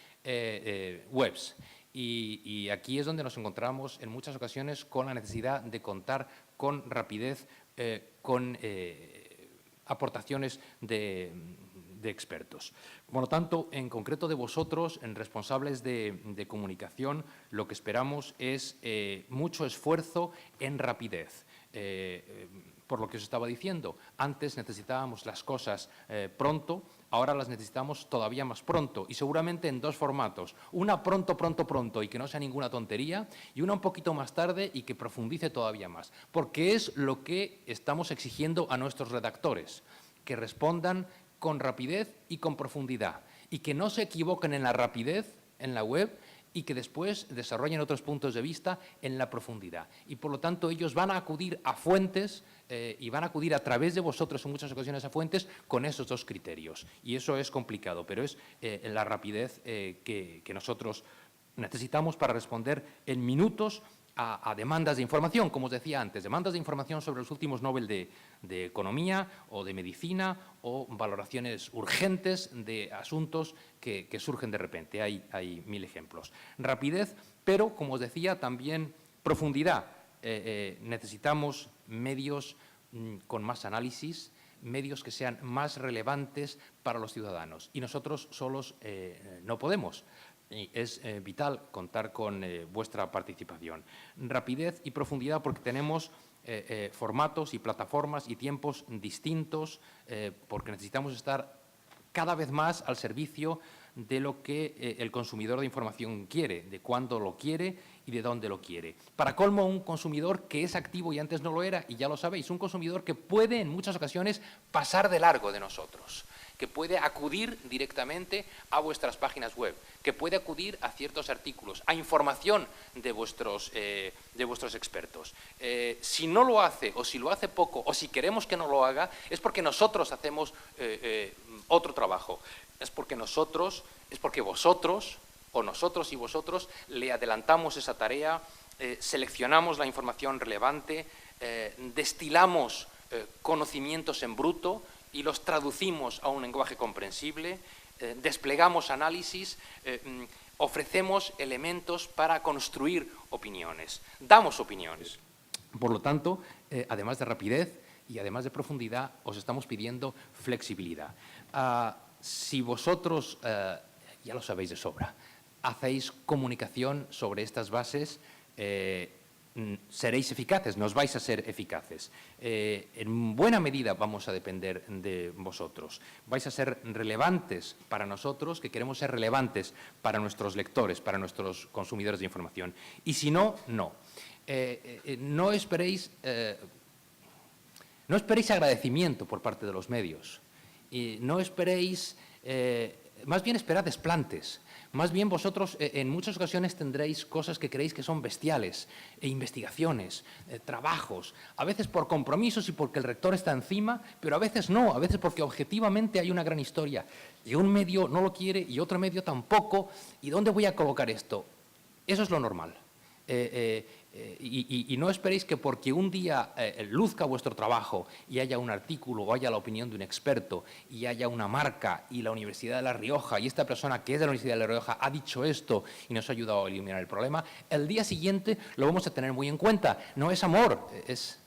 webs. Y aquí es donde nos encontramos en muchas ocasiones con la necesidad de contar con rapidez, con aportaciones de expertos. Por lo tanto, en concreto de vosotros, en responsables de comunicación, lo que esperamos es mucho esfuerzo en rapidez. Por lo que os estaba diciendo, antes necesitábamos las cosas pronto, ahora las necesitamos todavía más pronto, y seguramente en dos formatos: una pronto, pronto, pronto y que no sea ninguna tontería, y una un poquito más tarde y que profundice todavía más, porque es lo que estamos exigiendo a nuestros redactores, que respondan con rapidez y con profundidad, y que no se equivoquen en la rapidez en la web y que después desarrollen otros puntos de vista en la profundidad. Y, por lo tanto, ellos van a acudir a fuentes y van a acudir a través de vosotros en muchas ocasiones a fuentes con esos dos criterios. Y eso es complicado, pero es la rapidez que nosotros necesitamos para responder en minutos a demandas de información, como os decía antes, demandas de información sobre los últimos Nobel de Economía o de Medicina, o valoraciones urgentes de asuntos que surgen de repente. Hay mil ejemplos. Rapidez, pero, como os decía, también profundidad. Necesitamos medios con más análisis, medios que sean más relevantes para los ciudadanos. Y nosotros solos no podemos. Y es vital contar con vuestra participación. Rapidez y profundidad porque tenemos formatos y plataformas y tiempos distintos, porque necesitamos estar cada vez más al servicio de lo que el consumidor de información quiere, de cuándo lo quiere y de dónde lo quiere. Para colmo, un consumidor que es activo y antes no lo era, y ya lo sabéis, un consumidor que puede en muchas ocasiones pasar de largo de nosotros, que puede acudir directamente a vuestras páginas web, que puede acudir a ciertos artículos, a información de vuestros expertos. Si no lo hace, o si lo hace poco, o si queremos que no lo haga, es porque nosotros hacemos otro trabajo. Es porque vosotros, o nosotros y vosotros, le adelantamos esa tarea, seleccionamos la información relevante, destilamos conocimientos en bruto y los traducimos a un lenguaje comprensible, desplegamos análisis, ofrecemos elementos para construir opiniones, damos opiniones. Por lo tanto, además de rapidez y además de profundidad, os estamos pidiendo flexibilidad. Si vosotros, ya lo sabéis de sobra, hacéis comunicación sobre estas bases, seréis eficaces, nos vais a ser eficaces. En buena medida vamos a depender de vosotros. Vais a ser relevantes para nosotros, que queremos ser relevantes para nuestros lectores, para nuestros consumidores de información. Y si no, no. No esperéis agradecimiento por parte de los medios. Y no esperéis, más bien esperad desplantes. Más bien vosotros en muchas ocasiones tendréis cosas que creéis que son bestiales, investigaciones, trabajos, a veces por compromisos y porque el rector está encima, pero a veces no, a veces porque objetivamente hay una gran historia y un medio no lo quiere y otro medio tampoco. ¿Y dónde voy a colocar esto? Eso es lo normal. Y no esperéis que porque un día luzca vuestro trabajo y haya un artículo o haya la opinión de un experto y haya una marca y la Universidad de La Rioja y esta persona que es de la Universidad de La Rioja ha dicho esto y nos ha ayudado a eliminar el problema, el día siguiente lo vamos a tener muy en cuenta. No es amor, es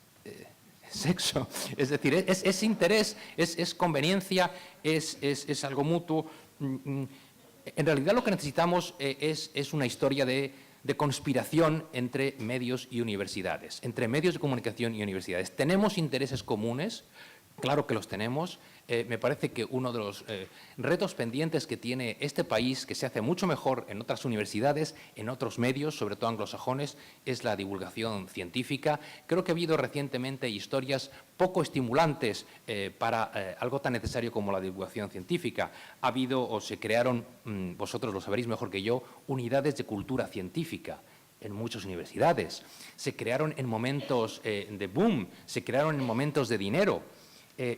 sexo, es decir, es interés, es conveniencia, es algo mutuo. En realidad lo que necesitamos es una historia de conspiración entre medios y universidades, entre medios de comunicación y universidades. ¿Tenemos intereses comunes? Claro que los tenemos. Me parece que uno de los retos pendientes que tiene este país, que se hace mucho mejor en otras universidades, en otros medios, sobre todo anglosajones, es la divulgación científica. Creo que ha habido recientemente historias poco estimulantes para algo tan necesario como la divulgación científica. Ha habido o se crearon, vosotros lo sabréis mejor que yo, unidades de cultura científica en muchas universidades. Se crearon en momentos de boom, se crearon en momentos de dinero.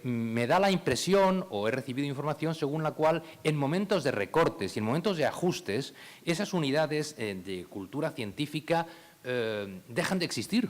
Me da la impresión, o he recibido información según la cual en momentos de recortes y en momentos de ajustes, esas unidades de cultura científica dejan de existir.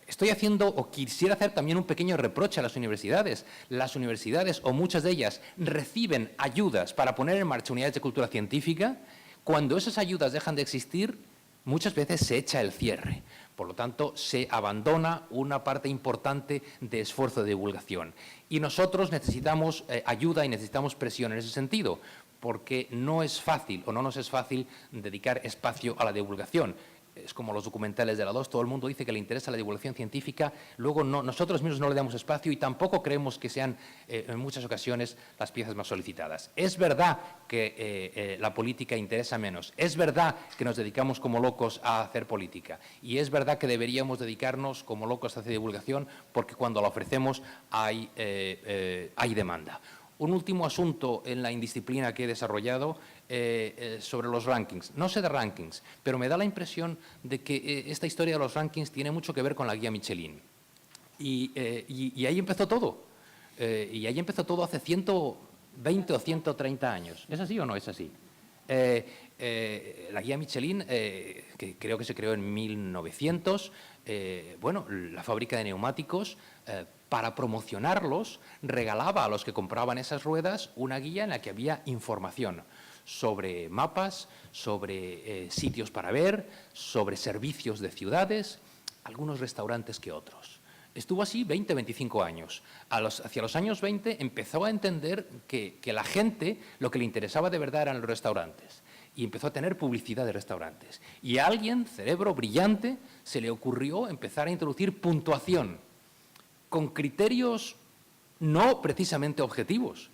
Estoy haciendo, o quisiera hacer también un pequeño reproche a las universidades. Las universidades, o muchas de ellas, reciben ayudas para poner en marcha unidades de cultura científica. Cuando esas ayudas dejan de existir, muchas veces se echa el cierre. Por lo tanto, se abandona una parte importante de esfuerzo de divulgación. Y nosotros necesitamos ayuda y necesitamos presión en ese sentido, porque no es fácil o no nos es fácil dedicar espacio a la divulgación. Es como los documentales de la 2, todo el mundo dice que le interesa la divulgación científica, luego nosotros mismos no le damos espacio y tampoco creemos que sean en muchas ocasiones las piezas más solicitadas. Es verdad que la política interesa menos, es verdad que nos dedicamos como locos a hacer política y es verdad que deberíamos dedicarnos como locos a hacer divulgación porque cuando la ofrecemos hay demanda. Un último asunto en la indisciplina que he desarrollado sobre los rankings. No sé de rankings, pero me da la impresión de que esta historia de los rankings tiene mucho que ver con la guía Michelin. Y ahí empezó todo. Y ahí empezó todo hace 120 o 130 años. ¿Es así o no es así? La guía Michelin, que creo que se creó en 1900, bueno, la fábrica de neumáticos, para promocionarlos, regalaba a los que compraban esas ruedas una guía en la que había información sobre mapas, sobre sitios para ver, sobre servicios de ciudades, algunos restaurantes que otros. Estuvo así 20, 25 años. Hacia los años 20 empezó a entender que la gente lo que le interesaba de verdad eran los restaurantes y empezó a tener publicidad de restaurantes. Y a alguien, cerebro brillante, se le ocurrió empezar a introducir puntuación con criterios no precisamente objetivos.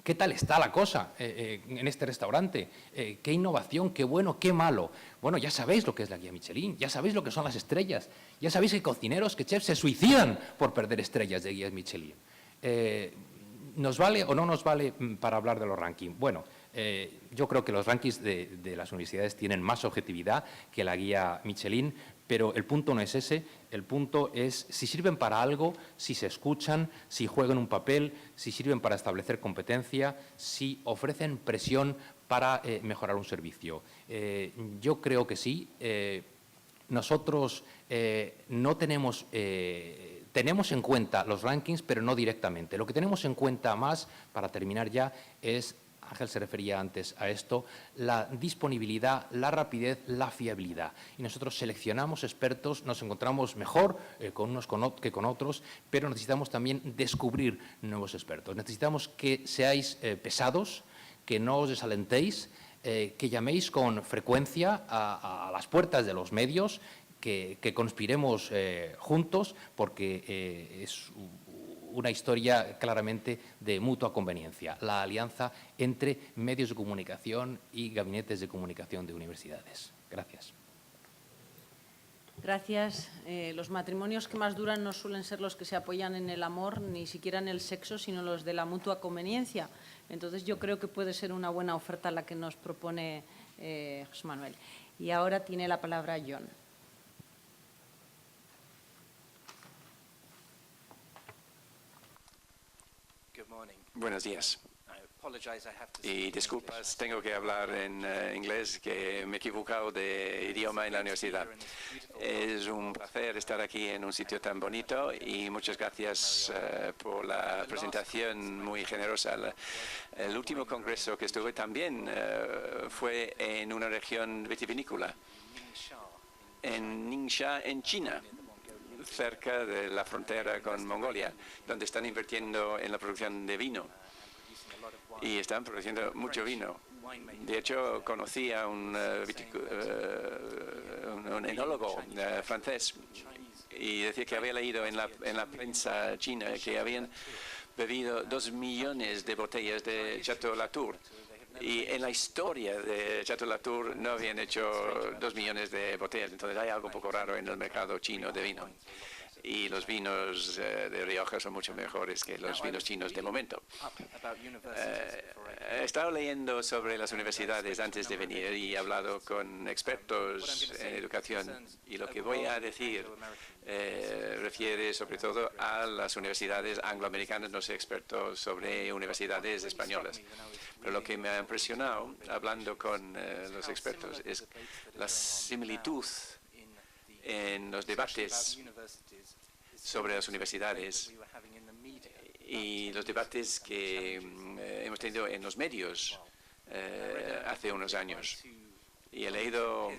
¿Qué tal está la cosa en este restaurante? ¿Qué innovación? ¿Qué bueno? ¿Qué malo? Bueno, ya sabéis lo que es la guía Michelin, ya sabéis lo que son las estrellas, ya sabéis que hay cocineros, que chefs se suicidan por perder estrellas de guías Michelin. ¿Nos vale o no nos vale para hablar de los rankings? Bueno, yo creo que los rankings de las universidades tienen más objetividad que la guía Michelin, pero el punto no es ese, el punto es si sirven para algo, si se escuchan, si juegan un papel, si sirven para establecer competencia, si ofrecen presión para mejorar un servicio. Yo creo que sí. Nosotros no tenemos en cuenta los rankings, pero no directamente. Lo que tenemos en cuenta más, para terminar ya, es, Ángel se refería antes a esto, la disponibilidad, la rapidez, la fiabilidad. Y nosotros seleccionamos expertos, nos encontramos mejor con unos que con otros, pero necesitamos también descubrir nuevos expertos. Necesitamos que seáis pesados, que no os desalentéis, que llaméis con frecuencia a las puertas de los medios, que conspiremos juntos, porque es una historia claramente de mutua conveniencia, la alianza entre medios de comunicación y gabinetes de comunicación de universidades. Gracias. Gracias. Los matrimonios que más duran no suelen ser los que se apoyan en el amor, ni siquiera en el sexo, sino los de la mutua conveniencia. Entonces, yo creo que puede ser una buena oferta la que nos propone José Manuel. Y ahora tiene la palabra John. Buenos días. Y disculpas, tengo que hablar en inglés, que me he equivocado de idioma en la universidad. Es un placer estar aquí en un sitio tan bonito y muchas gracias por la presentación muy generosa. El último congreso que estuve también fue en una región vitivinícola, en Ningxia, en China, cerca de la frontera con Mongolia, donde están invirtiendo en la producción de vino. Y están produciendo mucho vino. De hecho, conocí a un enólogo francés y decía que había leído en la prensa china que habían bebido 2 millones de botellas de Chateau Latour. Y en la historia de Chateau Latour no habían hecho 2 millones de botellas. Entonces hay algo un poco raro en el mercado chino de vino. Y los vinos de Rioja son mucho mejores que los vinos chinos de momento. He estado leyendo sobre las universidades antes de venir y he hablado con expertos en educación. Y lo que voy a decir refiere sobre todo a las universidades angloamericanas, no soy experto sobre universidades españolas. Pero lo que me ha impresionado, hablando con los expertos, es la similitud en los debates sobre las universidades y los debates que hemos tenido en los medios hace unos años. Y he leído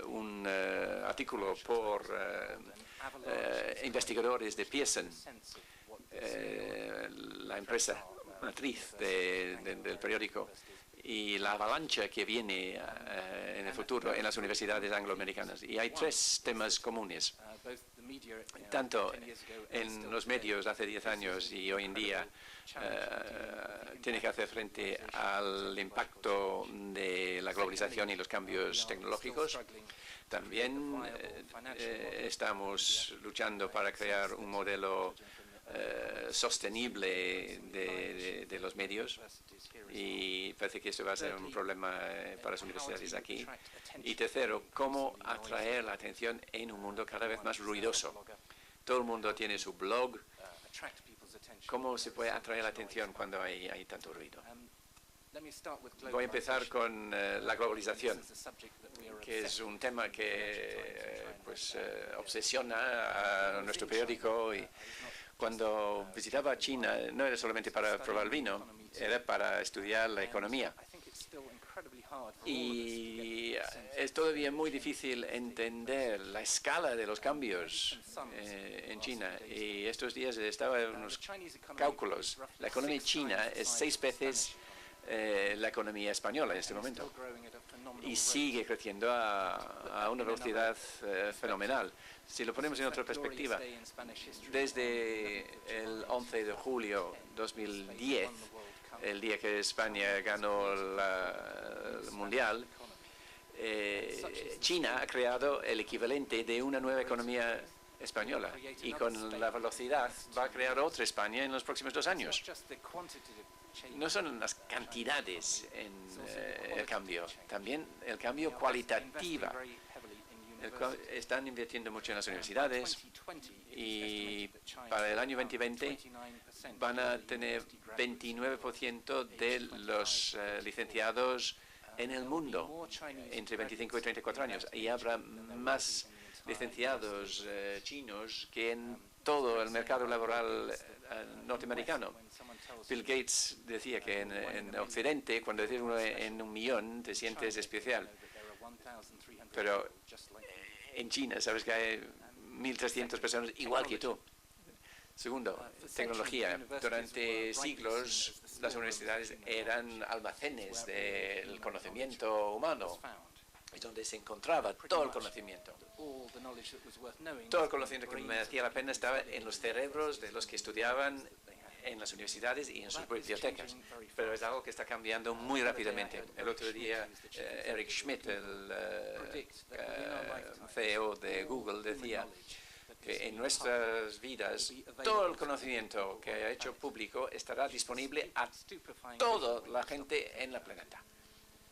un artículo por investigadores de Pearson, la empresa matriz del periódico, y la avalancha que viene en el futuro en las universidades angloamericanas. Y hay 3 temas comunes, tanto en los medios hace 10 años y hoy en día. Tiene que hacer frente al impacto de la globalización y los cambios tecnológicos. También estamos luchando para crear un modelo sostenible de los medios, y parece que esto va a ser un problema para las universidades aquí. Y tercero, cómo atraer la atención en un mundo cada vez más ruidoso. Todo el mundo tiene su blog. ¿Cómo se puede atraer la atención cuando hay tanto ruido? Voy a empezar con la globalización, que es un tema que obsesiona a nuestro periódico. Y cuando visitaba China no era solamente para probar el vino, era para estudiar la economía. Y es todavía muy difícil entender la escala de los cambios en China. Y estos días estaba en unos cálculos. La economía china es 6 veces la economía española en este momento. Y sigue creciendo a una velocidad fenomenal. Si lo ponemos en otra perspectiva, desde el 11 de julio de 2010, el día que España ganó el Mundial, China ha creado el equivalente de una nueva economía española y con la velocidad va a crear otra España en los próximos 2 años. No son las cantidades en el cambio, también el cambio cualitativo. Están invirtiendo mucho en las universidades y para el año 2020 van a tener 29% de los licenciados en el mundo entre 25 y 34 años y habrá más licenciados chinos que en todo el mercado laboral norteamericano. Bill Gates decía que en Occidente, cuando decís uno en 1 millón, te sientes especial. Pero en China sabes que hay 1.300 personas igual que tú. Segundo, tecnología. Durante siglos las universidades eran almacenes del conocimiento humano, es donde se encontraba todo el conocimiento. Todo el conocimiento que merecía la pena estaba en los cerebros de los que estudiaban en las universidades y en sus bibliotecas, pero es algo que está cambiando muy rápidamente. El otro día, Eric Schmidt, el CEO de Google, decía que en nuestras vidas todo el conocimiento que ha hecho público estará disponible a toda la gente en el planeta,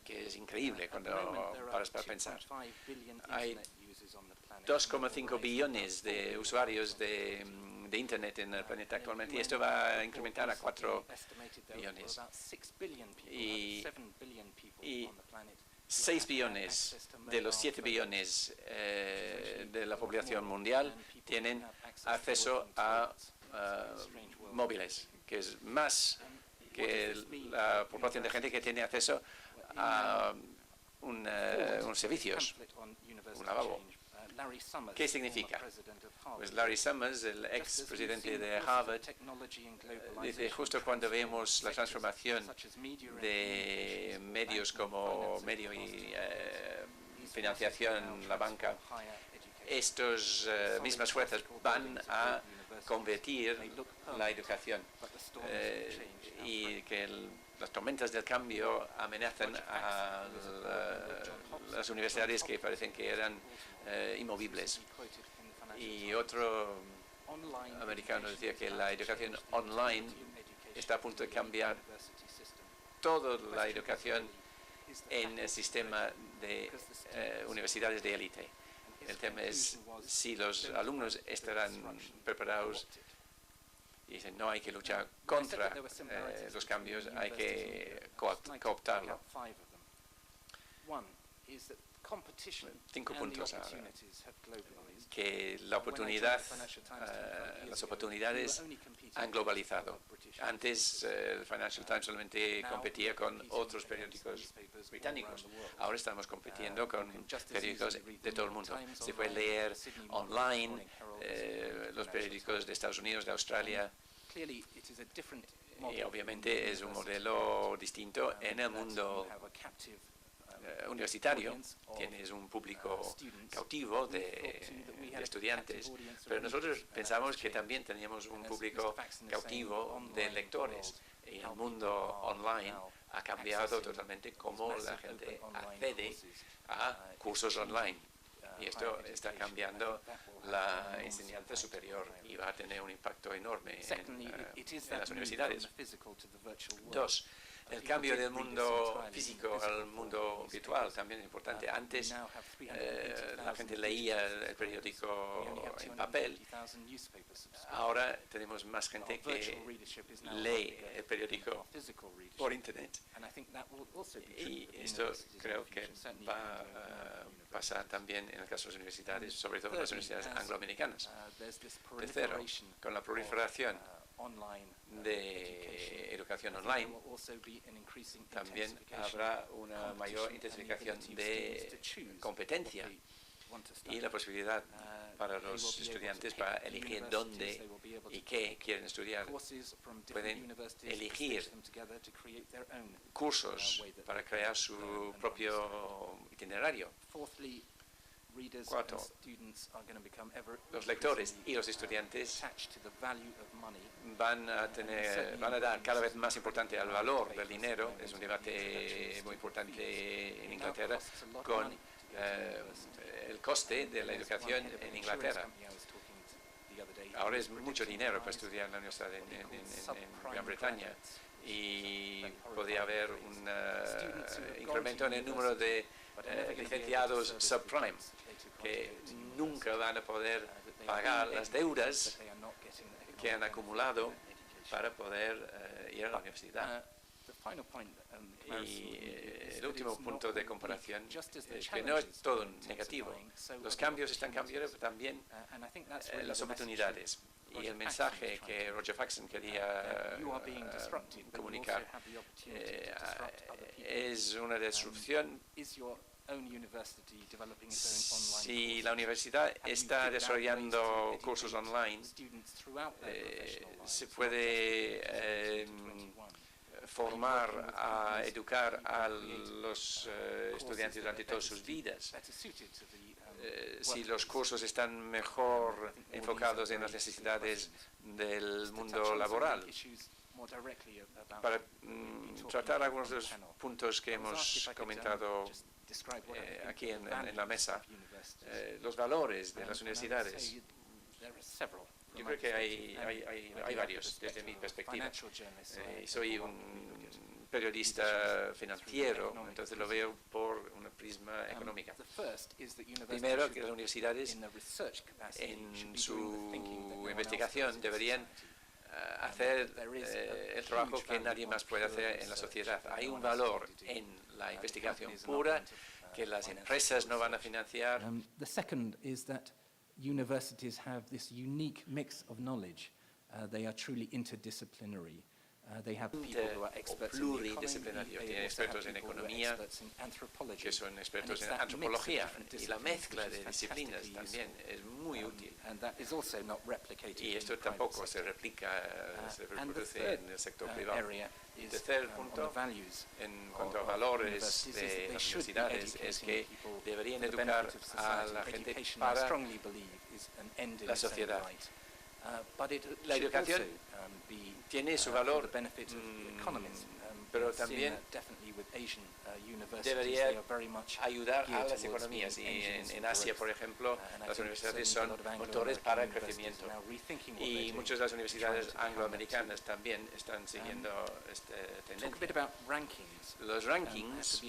que es increíble cuando paras para pensar. Hay 2,5 billones de usuarios de Internet en el planeta actualmente y esto va a incrementar a 4 billones. Y 6 billones de los 7 billones de la población mundial tienen acceso a móviles, que es más que la población de gente que tiene acceso a unos servicios, un lavabo. ¿Qué significa? Pues Larry Summers, el ex presidente de Harvard, dice justo cuando vemos la transformación de medios como medio y financiación, la banca, estas mismas fuerzas van a convertir la educación y que las tormentas del cambio amenazan a las universidades que parecen que eran inmovibles. Y otro americano decía que la educación online está a punto de cambiar toda la educación en el sistema de universidades de élite. El tema es si los alumnos estarán preparados. Y dicen, no hay que luchar contra los cambios, hay que cooptarlo. 5 puntos ahora. Que la oportunidad, las oportunidades han globalizado. Antes el Financial Times solamente competía con otros periódicos británicos. Ahora estamos compitiendo con periódicos de todo el mundo. Se puede leer online los periódicos de Estados Unidos, de Australia. Y obviamente es un modelo distinto en el mundo universitario. Tienes un público cautivo de estudiantes, pero nosotros pensamos que también teníamos un público cautivo de lectores. Y el mundo online ha cambiado totalmente cómo la gente accede a cursos online. Y esto está cambiando la enseñanza superior y va a tener un impacto enorme en las universidades. 2. El cambio del mundo físico al mundo virtual también es importante. Antes la gente leía el periódico en papel. Ahora tenemos más gente que lee el periódico por Internet. Y esto creo que va a pasar también en el caso de las universidades, sobre todo las universidades angloamericanas. Tercero, con la proliferación de educación online, también habrá una mayor intensificación de competencia y la posibilidad para los estudiantes para elegir dónde y qué quieren estudiar. Pueden elegir cursos para crear su propio itinerario. Cuatro, los lectores y los estudiantes van a dar cada vez más importante al valor del dinero. Es un debate muy importante en Inglaterra con el coste de la educación en Inglaterra. Ahora es mucho dinero para estudiar en la universidad en Gran Bretaña y podría haber un incremento en el número de licenciados subprime que nunca van a poder pagar las deudas que han acumulado para poder ir a la universidad. Y el último punto de comparación es que no es todo negativo. Los cambios están cambiando también las oportunidades. Y el mensaje que Roger Faxon quería comunicar es una disrupción. Si la universidad está desarrollando cursos online, se puede formar, a educar a los estudiantes durante todas sus vidas. Si los cursos están mejor enfocados en las necesidades del mundo laboral. Para tratar algunos de los puntos que hemos comentado aquí en la mesa, los valores de las universidades. Yo creo que hay varios desde mi perspectiva. Soy un periodista financiero, entonces lo veo por una prisma económica. Primero, que las universidades en su investigación deberían hacer el trabajo que nadie más puede hacer en la sociedad. Hay un valor en la investigación pura que las empresas no van a financiar. The second is that universities have this unique mix of knowledge. They are truly interdisciplinary. They have people who are experts in the economy, Tienen expertos en economía, que son expertos en antropología, y la mezcla de disciplinas también es muy útil. Y esto tampoco se replica, se reproduce en el sector privado. El tercer punto, en cuanto a valores de las universidades, es que deberían educar a la gente para la sociedad. La educación tiene su valor, pero también debería ayudar a las economías. Y en Asia, por ejemplo, las universidades son motores para el crecimiento. Y muchas de las universidades angloamericanas también están siguiendo esta tendencia. Los rankings,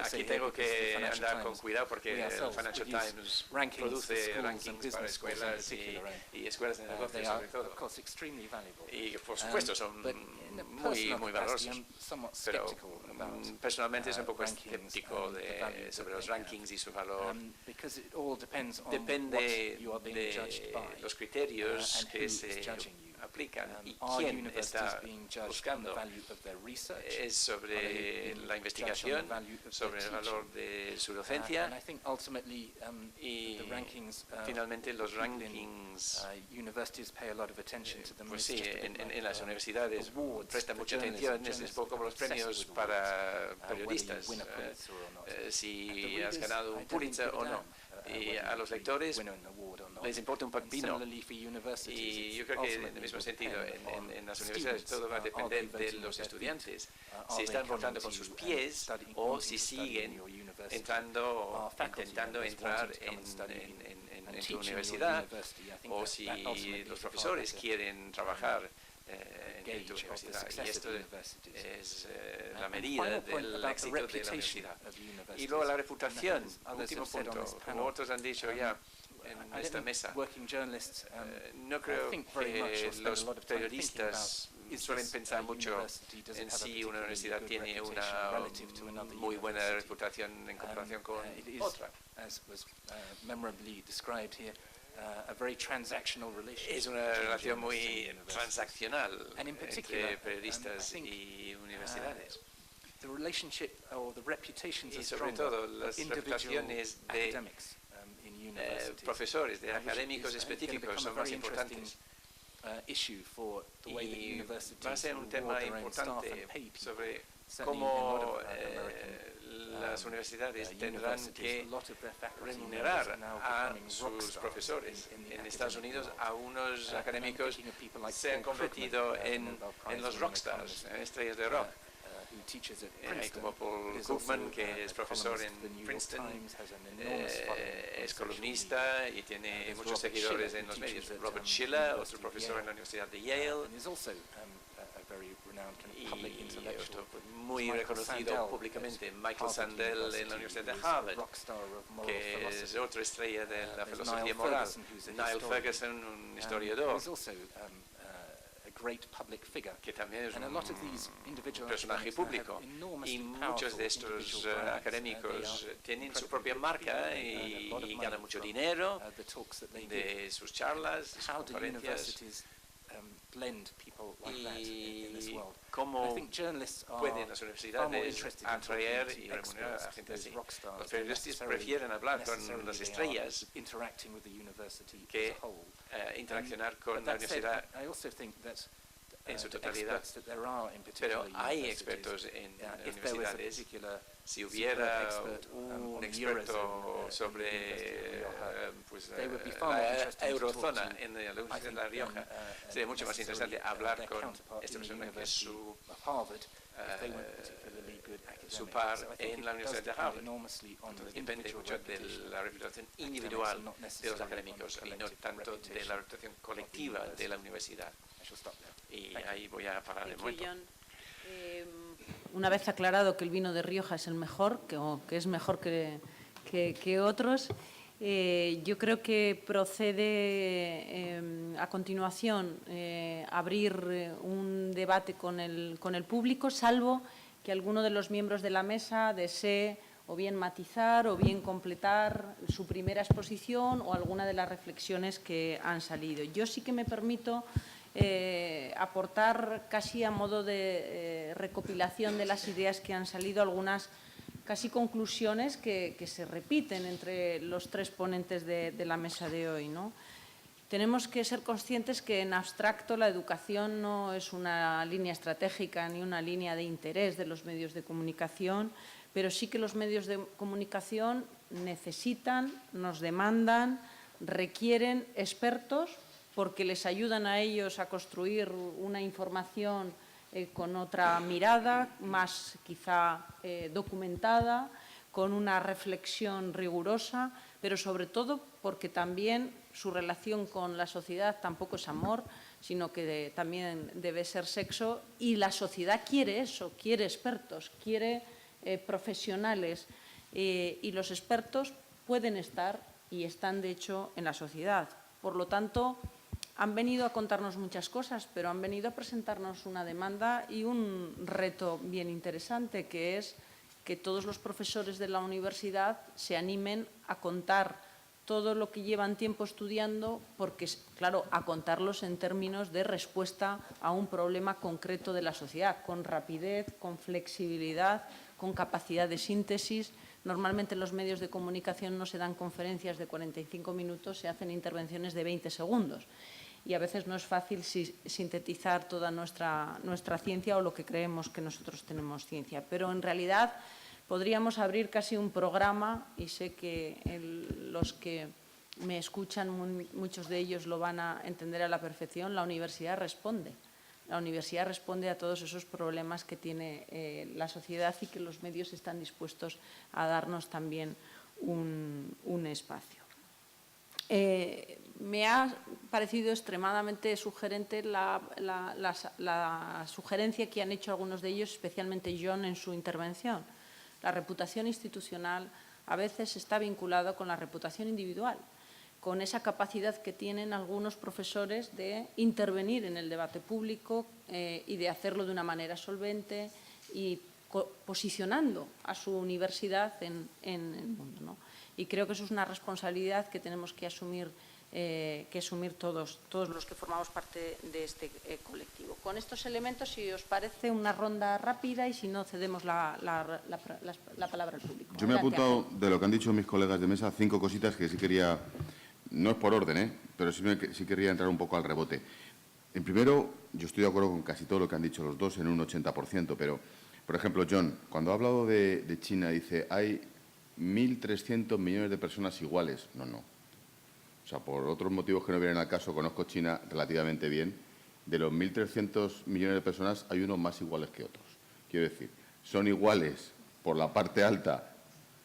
aquí tengo que andar con cuidado porque el Financial Times produce rankings para escuelas y escuelas de negocios sobre todo. Y por supuesto son muy valiosos. Pero personalmente soy un poco escéptico sobre los rankings y su valor. Depende de los criterios que se aplican y quién está buscando. Es sobre la investigación, sobre el valor de su docencia y finalmente los rankings. Pues sí, en las universidades prestan mucha atención, es un poco como los premios para periodistas, si has ganado un Pulitzer o no. Y a los lectores les importa un pepino. Y yo creo que en el mismo sentido, en las universidades todo va a depender de los estudiantes. Si están votando con sus pies o si siguen intentando entrar en tu universidad o si los profesores quieren trabajar en tu universidad. Y esto es la medida del éxito de la universidad. Y luego la reputación, último punto, como otros han dicho ya en esta mesa. No creo que los periodistas suelen pensar mucho en si una universidad tiene una muy buena reputación en comparación con otra. a very transactional relationship. Es una relación muy transaccional And in particular, entre periodistas I think, y universidades. The relationship or the reputations Y are sobre stronger todo of las individual reputaciones de academics in universities. profesores, de which académicos is, I think, gonna específicos become son a más very interesting, importantes. Issue for the way that Y universities va a ser un reward tema their own staff importante and pay people. sobre Certainly in a lot cómo of American, las universidades tendrán universities, que a lot of their faculty remunerar members are now a becoming rock sus stars profesores. in the En Estados academic Unidos, world. a unos And I'm académicos thinking of people like se han Paul convertido Krugman, the en Nobel Prize los winning rockstars, economist, estrellas de rock. who teaches at Hay Princeton, como Paul is also, Krugman, que es profesor columnist en for the New York Princeton, Times, has an enormous following on es social columnista y tiene There's muchos Robert seguidores Schiller, en who los medios. teaches at, Robert Schiller, University otro of profesor Yale, en la Universidad de Yale, and is also a very renowned kind of public y intellectual. otro muy Michael reconocido Sandel públicamente, at Michael Harvard Sandel en University, la Universidad de who is a Harvard, rock star of moral que es philosophy. otra estrella de la There's filosofía Niall moral. Ferguson, who's a Niall historian, Ferguson, un who historiador, is also a great public figure. que también es And a un lot of these individual personaje academics now público. have enormously Y muchos de powerful estos individual brands. académicos They are tienen su incredibly propia rich marca people. They earn a lot of y money ganan mucho from, dinero the talks that they give. de sus charlas, de sus How do conferencias. universities blend people like that in this Y world? I cómo think journalists are pueden las far more universidades interested in atraer talking y to remunerar a experts, gente those así. rock stars, Los than periodistas prefieren hablar con necessarily las they are estrellas interacting with the university que as a whole. interaccionar con But la that said, universidad I also think that en su the totalidad. experts that there are in Pero particular hay universities, expertos en if there was a universidades. particular Si superb hubiera expert, un on the experto Eurozone, sobre in the University of Rioja, pues, they would be far more la interesting to talk eurozona to, en la I Universidad de think, La Rioja, than, sería mucho más necessarily, interesante hablar their con counterpart esta in the persona que es University of Harvard, if they weren't particularly good su academics. par So I think en it la does Universidad de depend Harvard. enormously on Entonces the depende individual mucho de reputation la reputación academics individual and not de los necessarily on the académicos y no collective tanto de reputation la reputación of the colectiva de la universidad. I shall stop there. Y Thank you. ahí voy a parar de Thank you, momento. John. Una vez aclarado que el vino de Rioja es el mejor, que es mejor que otros, yo creo que procede a continuación abrir un debate con el público, salvo que alguno de los miembros de la mesa desee o bien matizar o bien completar su primera exposición o alguna de las reflexiones que han salido. Yo sí que me permito aportar casi a modo de recopilación de las ideas que han salido, algunas casi conclusiones que se repiten entre los tres ponentes de la mesa de hoy, ¿no? Tenemos que ser conscientes que en abstracto la educación no es una línea estratégica ni una línea de interés de los medios de comunicación, pero sí que los medios de comunicación necesitan, nos demandan, requieren expertos porque les ayudan a ellos a construir una información con otra mirada, más quizá documentada, con una reflexión rigurosa, pero sobre todo porque también su relación con la sociedad tampoco es amor, sino que también debe ser sexo, y la sociedad quiere eso, quiere expertos, quiere profesionales, y los expertos pueden estar y están de hecho en la sociedad. Por lo tanto, han venido a contarnos muchas cosas, pero han venido a presentarnos una demanda y un reto bien interesante, que es que todos los profesores de la universidad se animen a contar todo lo que llevan tiempo estudiando, porque, claro, a contarlos en términos de respuesta a un problema concreto de la sociedad, con rapidez, con flexibilidad, con capacidad de síntesis. Normalmente en los medios de comunicación no se dan conferencias de 45 minutos, se hacen intervenciones de 20 segundos. Y a veces no es fácil sintetizar toda nuestra ciencia o lo que creemos que nosotros tenemos ciencia. Pero en realidad podríamos abrir casi un programa, y sé que los que me escuchan, muchos de ellos lo van a entender a la perfección. La universidad responde. La universidad responde a todos esos problemas que tiene la sociedad y que los medios están dispuestos a darnos también un espacio. Me ha parecido extremadamente sugerente la sugerencia que han hecho algunos de ellos, especialmente John en su intervención. La reputación institucional a veces está vinculada con la reputación individual, con esa capacidad que tienen algunos profesores de intervenir en el debate público y de hacerlo de una manera solvente y posicionando a su universidad en el mundo, ¿no? Y creo que eso es una responsabilidad que tenemos que asumir asumir todos los que formamos parte de este colectivo. Con estos elementos, si os parece, una ronda rápida y si no, cedemos la palabra al público. Yo me he Adelante, apuntado, Ángel. de lo que han dicho mis colegas de mesa, 5 cositas que sí quería, no es por orden, pero sí quería entrar un poco al rebote. En primero, yo estoy de acuerdo con casi todo lo que han dicho los dos, en un 80%, pero, por ejemplo, John, cuando ha hablado de China, dice, hay 1.300 millones de personas iguales. No. O sea, por otros motivos que no vienen al caso, conozco China relativamente bien. De los 1.300 millones de personas, hay unos más iguales que otros. Quiero decir, son iguales por la parte alta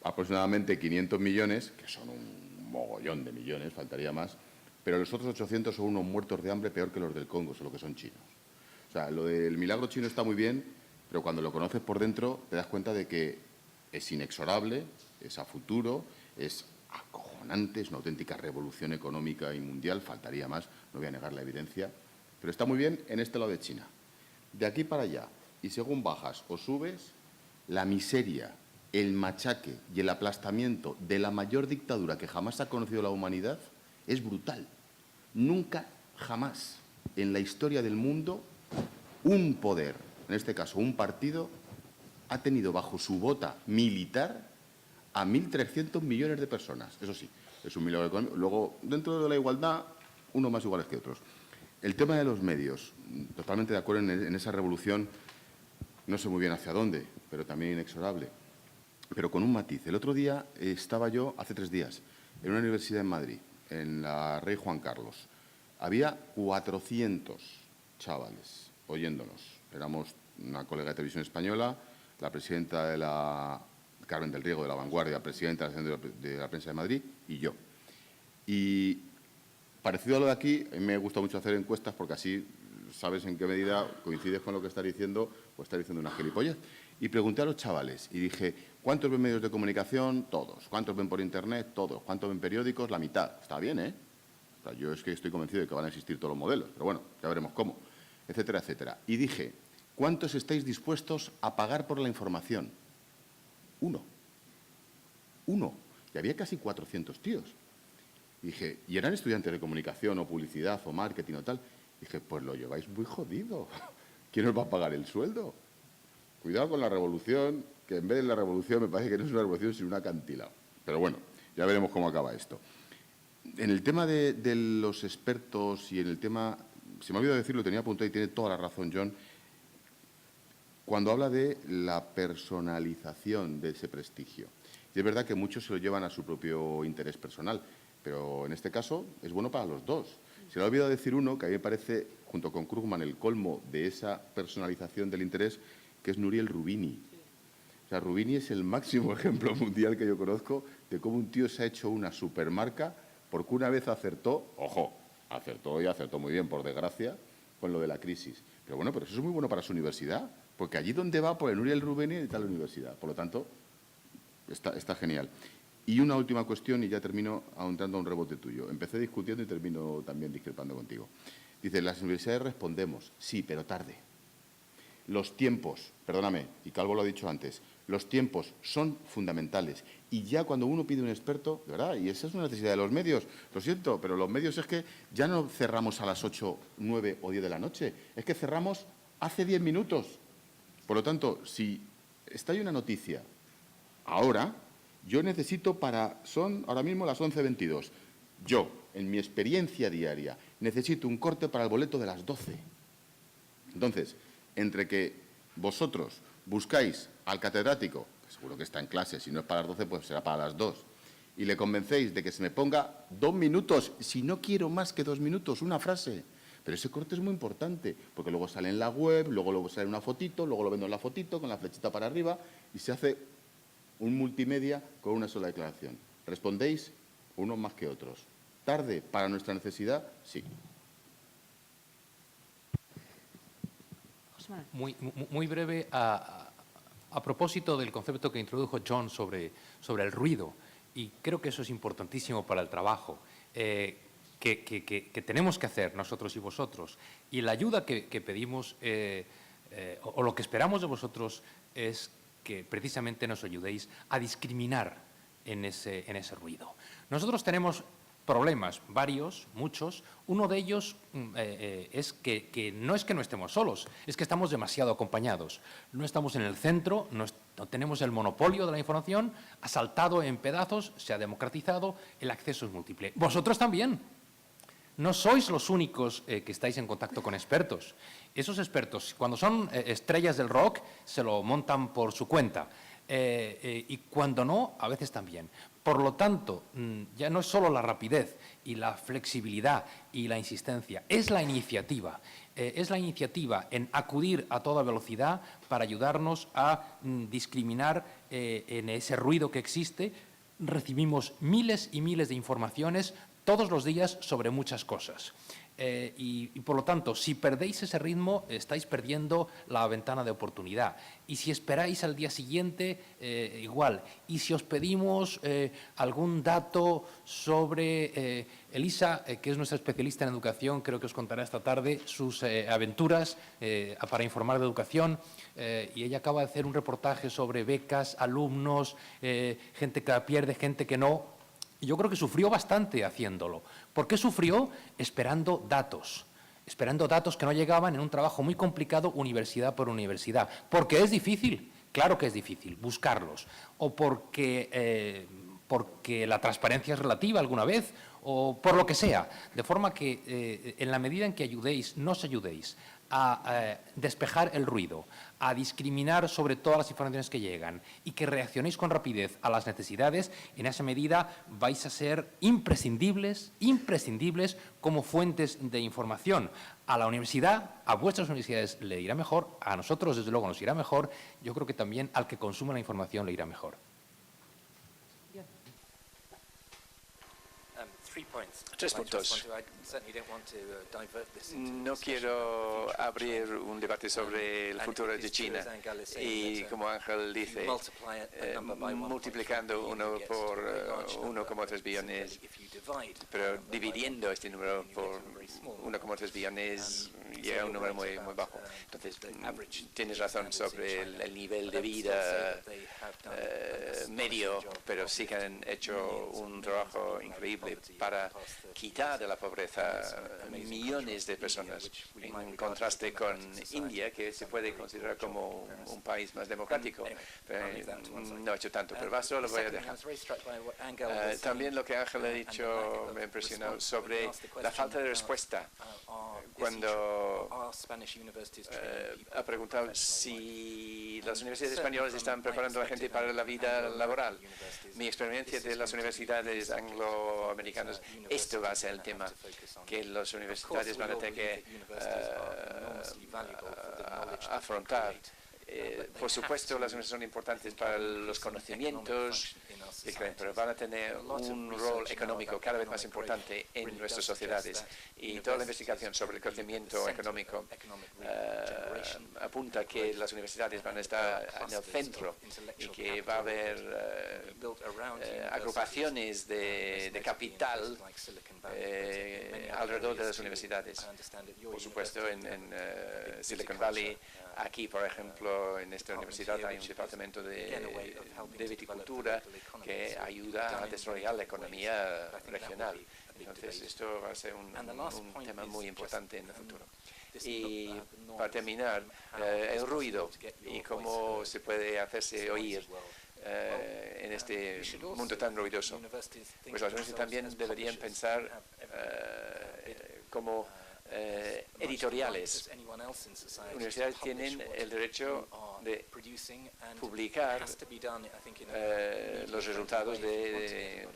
aproximadamente 500 millones, que son un mogollón de millones, faltaría más, pero los otros 800 son unos muertos de hambre peor que los del Congo, solo que son chinos. O sea, lo del milagro chino está muy bien, pero cuando lo conoces por dentro te das cuenta de que es inexorable, es a futuro, es acojonante, es una auténtica revolución económica y mundial, faltaría más, no voy a negar la evidencia, pero está muy bien en este lado de China. De aquí para allá, y según bajas o subes, la miseria, el machaque y el aplastamiento de la mayor dictadura que jamás ha conocido la humanidad es brutal. Nunca, jamás, en la historia del mundo, un poder, en este caso un partido, ha tenido bajo su bota militar a 1.300 millones de personas. Eso sí, es un milagro económico. Luego, dentro de la igualdad, unos más iguales que otros. El tema de los medios, totalmente de acuerdo en esa revolución, no sé muy bien hacia dónde, pero también inexorable. Pero con un matiz. El otro día estaba yo, hace 3 días, en una universidad en Madrid, en la Rey Juan Carlos. Había 400 chavales oyéndonos. Éramos una colega de Televisión Española, la presidenta de la Carmen del Riego de La Vanguardia, presidenta de la Prensa de Madrid, y yo. Y parecido a lo de aquí, a mí me gusta mucho hacer encuestas porque así sabes en qué medida coincides con lo que estás diciendo o estás diciendo una gilipollez. Y pregunté a los chavales y dije, ¿cuántos ven medios de comunicación? Todos. ¿Cuántos ven por Internet? Todos. ¿Cuántos ven periódicos? La mitad. Está bien, ¿eh? O sea, yo es que estoy convencido de que van a existir todos los modelos, pero bueno, ya veremos cómo, etcétera, etcétera. Y dije, ¿cuántos estáis dispuestos a pagar por la información? Uno. Y había casi 400 tíos. Y dije, ¿y eran estudiantes de comunicación o publicidad o marketing o tal? Y dije, pues lo lleváis muy jodido. ¿Quién os va a pagar el sueldo? Cuidado con la revolución, que en vez de la revolución me parece que no es una revolución sino un acantilado. Pero bueno, ya veremos cómo acaba esto. En el tema de los expertos y en el tema, se me ha olvidado decirlo, tenía apuntado y tiene toda la razón John, cuando habla de la personalización de ese prestigio. Y es verdad que muchos se lo llevan a su propio interés personal, pero en este caso es bueno para los dos. Se le ha olvidado decir uno que a mí me parece, junto con Krugman, el colmo de esa personalización del interés, que es Nouriel Roubini. O sea, Roubini es el máximo ejemplo mundial que yo conozco de cómo un tío se ha hecho una supermarca porque una vez acertó, ojo, acertó y acertó muy bien, por desgracia, con lo de la crisis. Pero bueno, pero eso es muy bueno para su universidad, porque allí donde va, por el Nouriel Roubini está la universidad. Por lo tanto, está genial. Y una última cuestión, y ya termino ahondando a un rebote tuyo. Empecé discutiendo y termino también discrepando contigo. Dice, las universidades respondemos, sí, pero tarde. Los tiempos, perdóname, y Calvo lo ha dicho antes, los tiempos son fundamentales. Y ya cuando uno pide un experto, de verdad, y esa es una necesidad de los medios, lo siento, pero los medios es que ya no cerramos a las 8, 9 o 10 de la noche, es que cerramos hace 10 minutos. Por lo tanto, si está ahí una noticia ahora, yo necesito ahora mismo las 11:22. Yo, en mi experiencia diaria, necesito un corte para el boleto de las 12. Entonces, entre que vosotros buscáis al catedrático, que seguro que está en clase, si no es para las 12, pues será para las 2, y le convencéis de que se me ponga 2 minutos, si no quiero más que 2 minutos, una frase. Pero ese corte es muy importante, porque luego sale en la web, luego sale una fotito, luego lo vendo en la fotito, con la flechita para arriba, y se hace un multimedia con una sola declaración. ¿Respondéis? Unos más que otros. ¿Tarde para nuestra necesidad? Sí. Muy breve, a propósito del concepto que introdujo John sobre el ruido, y creo que eso es importantísimo para el trabajo que tenemos que hacer nosotros y vosotros. Y la ayuda que pedimos, o lo que esperamos de vosotros, es que precisamente nos ayudéis a discriminar en ese ruido. Nosotros tenemos problemas, varios, muchos. Uno de ellos es que no estemos solos, es que estamos demasiado acompañados. No estamos en el centro, no tenemos el monopolio de la información, ha saltado en pedazos, se ha democratizado, el acceso es múltiple. Vosotros también. No sois los únicos que estáis en contacto con expertos. Esos expertos, cuando son estrellas del rock, se lo montan por su cuenta. Y cuando no, a veces también. Por lo tanto, ya no es solo la rapidez y la flexibilidad y la insistencia, es la iniciativa. Es la iniciativa en acudir a toda velocidad para ayudarnos a discriminar en ese ruido que existe. Recibimos miles y miles de informaciones todos los días sobre muchas cosas. Y por lo tanto, si perdéis ese ritmo, estáis perdiendo la ventana de oportunidad. Y si esperáis al día siguiente, igual. Y si os pedimos algún dato sobre Elisa, que es nuestra especialista en educación, creo que os contará esta tarde sus aventuras para informar de educación. Y ella acaba de hacer un reportaje sobre becas, alumnos, gente que la pierde, gente que no. Y yo creo que sufrió bastante haciéndolo. ¿Por qué sufrió? Esperando datos que no llegaban en un trabajo muy complicado, universidad por universidad. Porque es difícil, claro que es difícil, buscarlos. O porque la transparencia es relativa alguna vez, o por lo que sea. De forma que en la medida en que nos ayudéis a despejar el ruido, a discriminar sobre todas las informaciones que llegan y que reaccionéis con rapidez a las necesidades, en esa medida vais a ser imprescindibles como fuentes de información. A la universidad, a vuestras universidades le irá mejor, a nosotros desde luego nos irá mejor, yo creo que también al que consume la información le irá mejor. Tres puntos. No quiero abrir un debate sobre el futuro de China y, como Ángel dice, multiplicando 1,3 billones, pero dividiendo este número por 1,3 billones llega a un número muy bajo. Entonces, tienes razón sobre el nivel de vida medio, pero sí que han hecho un trabajo increíble para quitar de la pobreza millones de personas, en contraste con India, que se puede considerar como un país más democrático. No he hecho tanto, pero eso lo voy a dejar. También lo que Ángel ha dicho me ha impresionado sobre la falta de respuesta cuando ha preguntado si las universidades españolas están preparando a la gente para la vida laboral. Mi experiencia de las universidades angloamericanas, esto va a ser el tema que los universitarios van a tener que afrontar. Por supuesto, las universidades son importantes para los conocimientos, pero van a tener un rol económico cada vez más importante en nuestras sociedades. Y toda la investigación sobre el crecimiento económico apunta que las universidades van a estar en el centro y que va a haber agrupaciones de capital alrededor de las universidades. Por supuesto, en Silicon Valley, aquí, por ejemplo, en esta universidad hay un departamento de viticultura que ayuda a desarrollar la economía regional. Entonces, esto va a ser un tema muy importante en el futuro. Y para terminar, el ruido y cómo se puede hacerse oír en este mundo tan ruidoso. Pues las universidades también deberían pensar como editoriales. Las universidades tienen el derecho de publicar los resultados de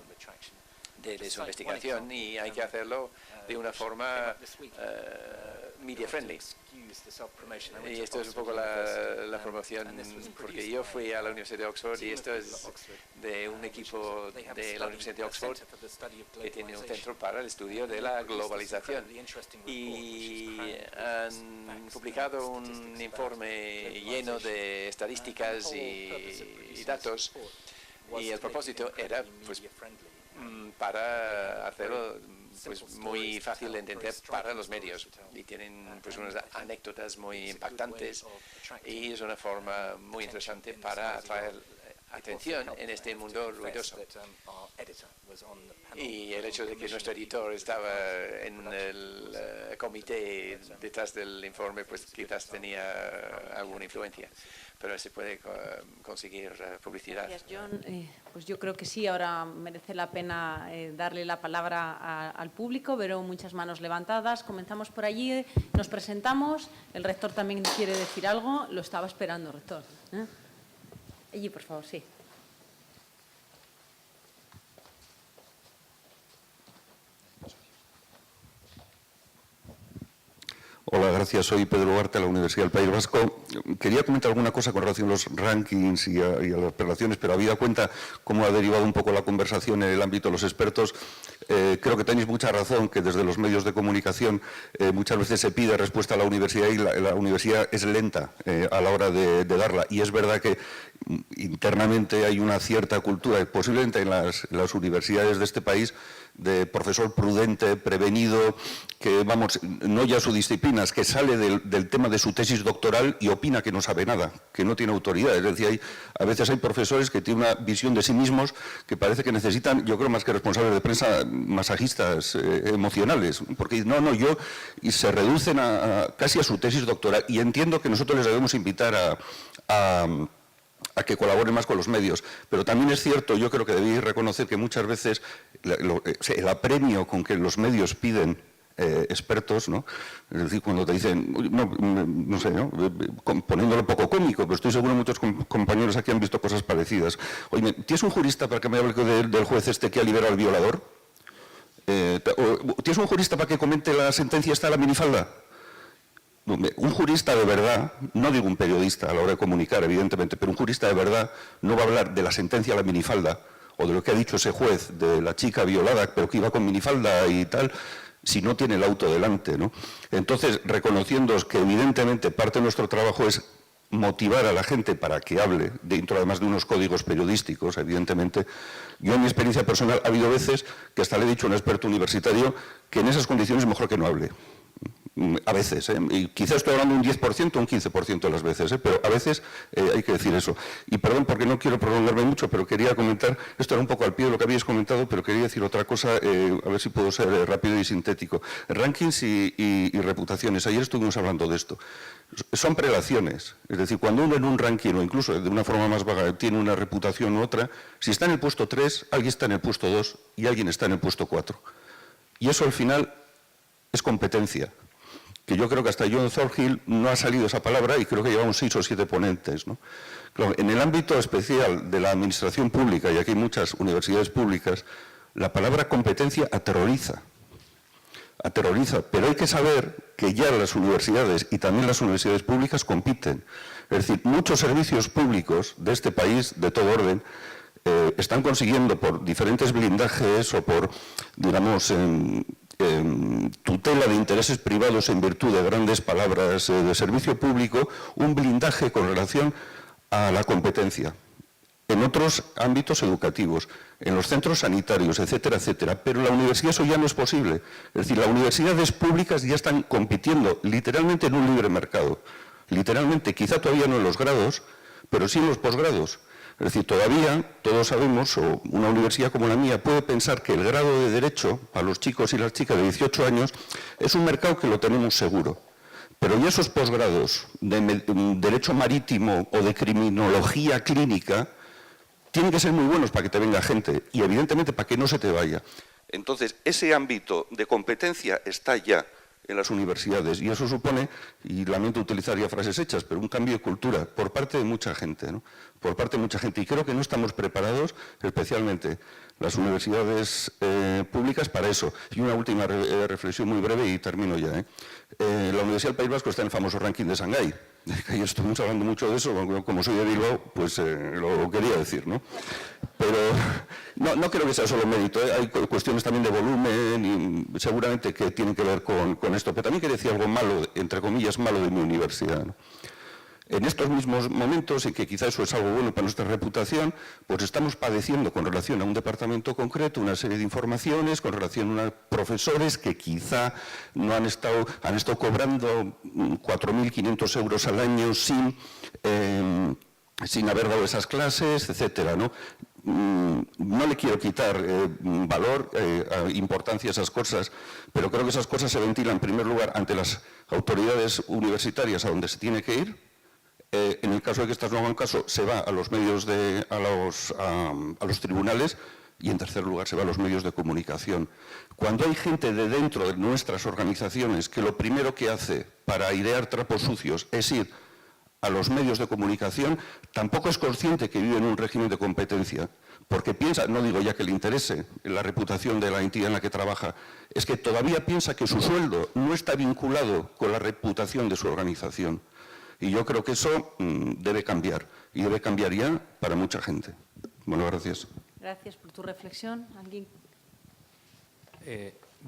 su investigación y hay que hacerlo de una forma media friendly. Y esto es un poco la promoción, porque yo fui a la Universidad de Oxford y esto es de un equipo de la Universidad de Oxford que tiene un centro para el estudio de la globalización. Y han publicado un informe lleno de estadísticas y datos y el propósito era pues para hacerlo muy fácil de entender para los medios y tienen pues unas anécdotas muy impactantes y es una forma muy interesante para atraer atención en este mundo ruidoso. Y el hecho de que nuestro editor estaba en el comité detrás del informe, pues quizás tenía alguna influencia, pero se puede conseguir publicidad. Gracias, John. Pues yo creo que sí, ahora merece la pena darle la palabra al público. Veo muchas manos levantadas. Comenzamos por allí, nos presentamos. El rector también quiere decir algo. Lo estaba esperando, rector. Allí, por favor, sí. Hola, gracias. Soy Pedro Huarte, de la Universidad del País Vasco. Quería comentar alguna cosa con relación a los rankings y a las relaciones, pero habida cuenta cómo ha derivado un poco la conversación en el ámbito de los expertos, creo que tenéis mucha razón que desde los medios de comunicación muchas veces se pide respuesta a la universidad y la universidad es lenta a la hora de darla. Y es verdad que internamente hay una cierta cultura, posiblemente en las universidades de este país, de profesor prudente, prevenido, que, vamos, no ya su disciplina, es que sale del tema de su tesis doctoral y opina que no sabe nada, que no tiene autoridad. Es decir, a veces hay profesores que tienen una visión de sí mismos que parece que necesitan, yo creo más que responsables de prensa, masajistas emocionales, porque y se reducen casi a su tesis doctoral. Y entiendo que nosotros les debemos invitar a que colaboren más con los medios. Pero también es cierto, yo creo que debéis reconocer que muchas veces el apremio con que los medios piden expertos, ¿no? Es decir, cuando te dicen, no sé, ¿no? Poniéndolo poco cómico, pero estoy seguro que muchos compañeros aquí han visto cosas parecidas. Oye, ¿tienes un jurista para que me hable del juez este que ha liberado al violador? ¿Tienes un jurista para que comente la sentencia esta de la minifalda? Un jurista de verdad, no digo un periodista a la hora de comunicar, evidentemente, pero un jurista de verdad no va a hablar de la sentencia a la minifalda o de lo que ha dicho ese juez de la chica violada, pero que iba con minifalda y tal, si no tiene el auto delante, ¿no? Entonces, reconociendo que evidentemente parte de nuestro trabajo es motivar a la gente para que hable, dentro además de unos códigos periodísticos, evidentemente. Yo en mi experiencia personal ha habido veces que hasta le he dicho a un experto universitario que en esas condiciones es mejor que no hable. A veces, y quizás estoy hablando un 10% o un 15% de las veces, pero a veces hay que decir eso. Y perdón porque no quiero prolongarme mucho, pero quería comentar, esto era un poco al pie de lo que habéis comentado, pero quería decir otra cosa, a ver si puedo ser rápido y sintético. Rankings y reputaciones, ayer estuvimos hablando de esto. Son prelaciones, es decir, cuando uno en un ranking o incluso de una forma más vaga tiene una reputación u otra, si está en el puesto 3, alguien está en el puesto 2 y alguien está en el puesto 4. Y eso al final es competencia. Que yo creo que hasta John Thornhill no ha salido esa palabra y creo que llevamos 6 o 7 ponentes, ¿no? Claro, en el ámbito especial de la administración pública, y aquí hay muchas universidades públicas, la palabra competencia aterroriza, pero hay que saber que ya las universidades y también las universidades públicas compiten. Es decir, muchos servicios públicos de este país, de todo orden, están consiguiendo por diferentes blindajes o por, digamos, tutela de intereses privados en virtud de grandes palabras de servicio público, un blindaje con relación a la competencia. En otros ámbitos educativos, en los centros sanitarios, etcétera, etcétera. Pero en la universidad eso ya no es posible. Es decir, las universidades públicas ya están compitiendo literalmente en un libre mercado. Literalmente, quizá todavía no en los grados, pero sí en los posgrados. Es decir, todavía todos sabemos, o una universidad como la mía puede pensar que el grado de Derecho para los chicos y las chicas de 18 años es un mercado que lo tenemos seguro. Pero ya esos posgrados de Derecho Marítimo o de Criminología Clínica tienen que ser muy buenos para que te venga gente y evidentemente para que no se te vaya. Entonces, ese ámbito de competencia está ya en las universidades y eso supone, y lamento utilizar ya frases hechas, pero un cambio de cultura por parte de mucha gente, ¿no? Por parte de mucha gente. Y creo que no estamos preparados, especialmente las universidades públicas, para eso. Y una última reflexión muy breve y termino ya. La Universidad del País Vasco está en el famoso ranking de Shanghái. Y estamos hablando mucho de eso, como soy de Bilbao, pues lo quería decir, ¿no? Pero no creo que sea solo mérito, hay cuestiones también de volumen y seguramente que tienen que ver con esto. Pero también quería decir algo malo, entre comillas, malo de mi universidad, ¿no? En estos mismos momentos, y que quizá eso es algo bueno para nuestra reputación, pues estamos padeciendo con relación a un departamento concreto una serie de informaciones, con relación a profesores que quizá no han estado cobrando 4.500 euros al año sin sin haber dado esas clases, etcétera, ¿no? No le quiero quitar valor, importancia a esas cosas, pero creo que esas cosas se ventilan en primer lugar ante las autoridades universitarias a donde se tiene que ir. En el caso de que estas no hagan caso, se va a los medios a los tribunales y, en tercer lugar, se va a los medios de comunicación. Cuando hay gente de dentro de nuestras organizaciones que lo primero que hace para airear trapos sucios es ir a los medios de comunicación, tampoco es consciente que vive en un régimen de competencia, porque piensa, no digo ya que le interese la reputación de la entidad en la que trabaja, es que todavía piensa que su sueldo no está vinculado con la reputación de su organización. Y yo creo que eso debe cambiar, y debe cambiar ya para mucha gente. Bueno, gracias. Gracias por tu reflexión. ¿Alguien?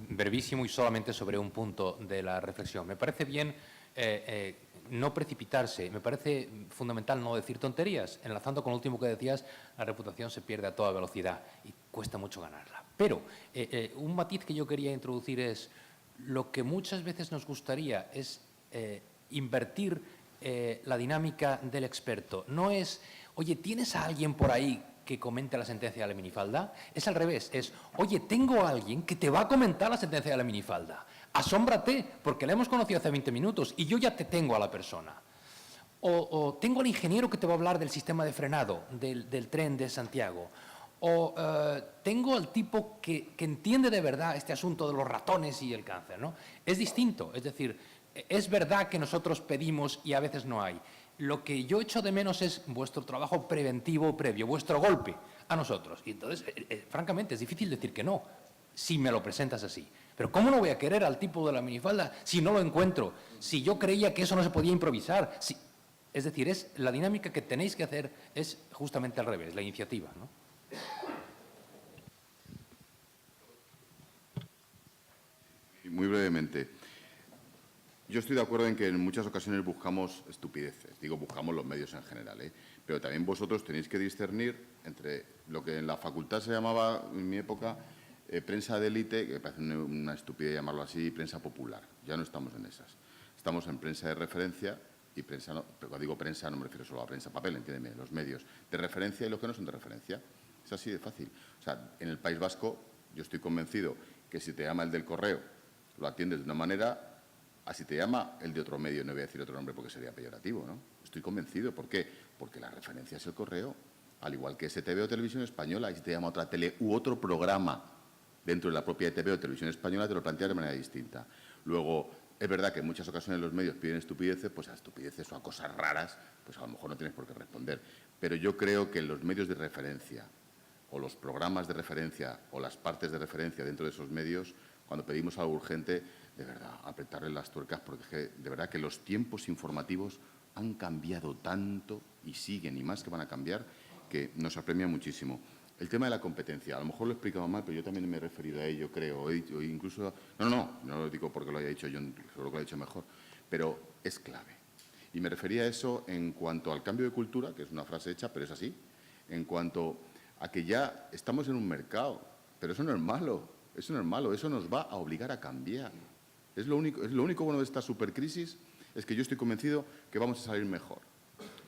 Brevísimo y solamente sobre un punto de la reflexión. Me parece bien no precipitarse, me parece fundamental no decir tonterías. Enlazando con lo último que decías, la reputación se pierde a toda velocidad y cuesta mucho ganarla. Pero un matiz que yo quería introducir es lo que muchas veces nos gustaría es invertir la dinámica del experto. No es, oye, ¿tienes a alguien por ahí que comente la sentencia de la minifalda? Es al revés, es, oye, tengo a alguien que te va a comentar la sentencia de la minifalda. Asómbrate, porque la hemos conocido hace 20 minutos y yo ya te tengo a la persona. O tengo al ingeniero que te va a hablar del sistema de frenado del tren de Santiago. O tengo al tipo que entiende de verdad este asunto de los ratones y el cáncer, ¿no? Es distinto, es decir, es verdad que nosotros pedimos y a veces no hay. Lo que yo echo de menos es vuestro trabajo preventivo previo, vuestro golpe a nosotros. Y entonces, francamente, es difícil decir que no, si me lo presentas así. Pero ¿cómo no voy a querer al tipo de la minifalda si no lo encuentro? Si yo creía que eso no se podía improvisar. Es decir, la dinámica que tenéis que hacer es justamente al revés, la iniciativa, ¿no? Muy brevemente. Yo estoy de acuerdo en que en muchas ocasiones buscamos estupideces. Digo, buscamos los medios en general, ¿eh? Pero también vosotros tenéis que discernir entre lo que en la facultad se llamaba, en mi época, prensa de élite, que me parece una estupidez llamarlo así, y prensa popular. Ya no estamos en esas. Estamos en prensa de referencia y prensa, no, pero cuando digo prensa no me refiero solo a prensa papel, entiéndeme, los medios de referencia y los que no son de referencia. Es así de fácil. O sea, en el País Vasco yo estoy convencido que si te llama el del correo, lo atiendes de una manera, así te llama el de otro medio, no voy a decir otro nombre porque sería peyorativo, ¿no? Estoy convencido. ¿Por qué? Porque la referencia es el correo, al igual que STV o Televisión Española, y si te llama otra tele u otro programa dentro de la propia ETV o Televisión Española, te lo plantea de manera distinta. Luego, es verdad que en muchas ocasiones los medios piden estupideces, pues a estupideces o a cosas raras, pues a lo mejor no tienes por qué responder. Pero yo creo que los medios de referencia o los programas de referencia o las partes de referencia dentro de esos medios, cuando pedimos algo urgente, de verdad, apretarle las tuercas, porque es que, de verdad que los tiempos informativos han cambiado tanto y siguen, y más que van a cambiar, que nos apremia muchísimo. El tema de la competencia, a lo mejor lo he explicado mal, pero yo también me he referido a ello, creo. O incluso, no lo digo porque lo haya dicho yo, seguro que lo he dicho mejor, pero es clave. Y me refería a eso en cuanto al cambio de cultura, que es una frase hecha, pero es así, en cuanto a que ya estamos en un mercado, pero eso no es malo, eso nos va a obligar a cambiar. Es lo único bueno de esta supercrisis, es que yo estoy convencido que vamos a salir mejor,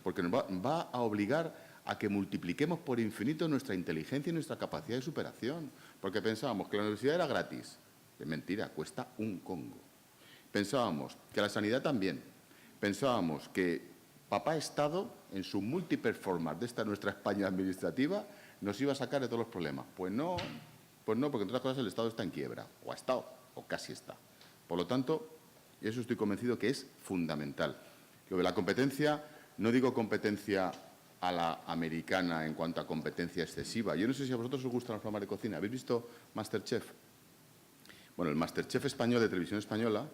porque nos va a obligar a que multipliquemos por infinito nuestra inteligencia y nuestra capacidad de superación, porque pensábamos que la universidad era gratis. Es mentira, cuesta un congo. Pensábamos que la sanidad también. Pensábamos que papá Estado, en su multiperformance de esta nuestra España administrativa, nos iba a sacar de todos los problemas. Pues no, porque entre otras cosas el Estado está en quiebra, o ha estado, o casi está. Por lo tanto, y eso estoy convencido que es fundamental. Lo de la competencia, no digo competencia a la americana en cuanto a competencia excesiva. Yo no sé si a vosotros os gustan los programas de cocina. ¿Habéis visto MasterChef? Bueno, el MasterChef español de Televisión Española,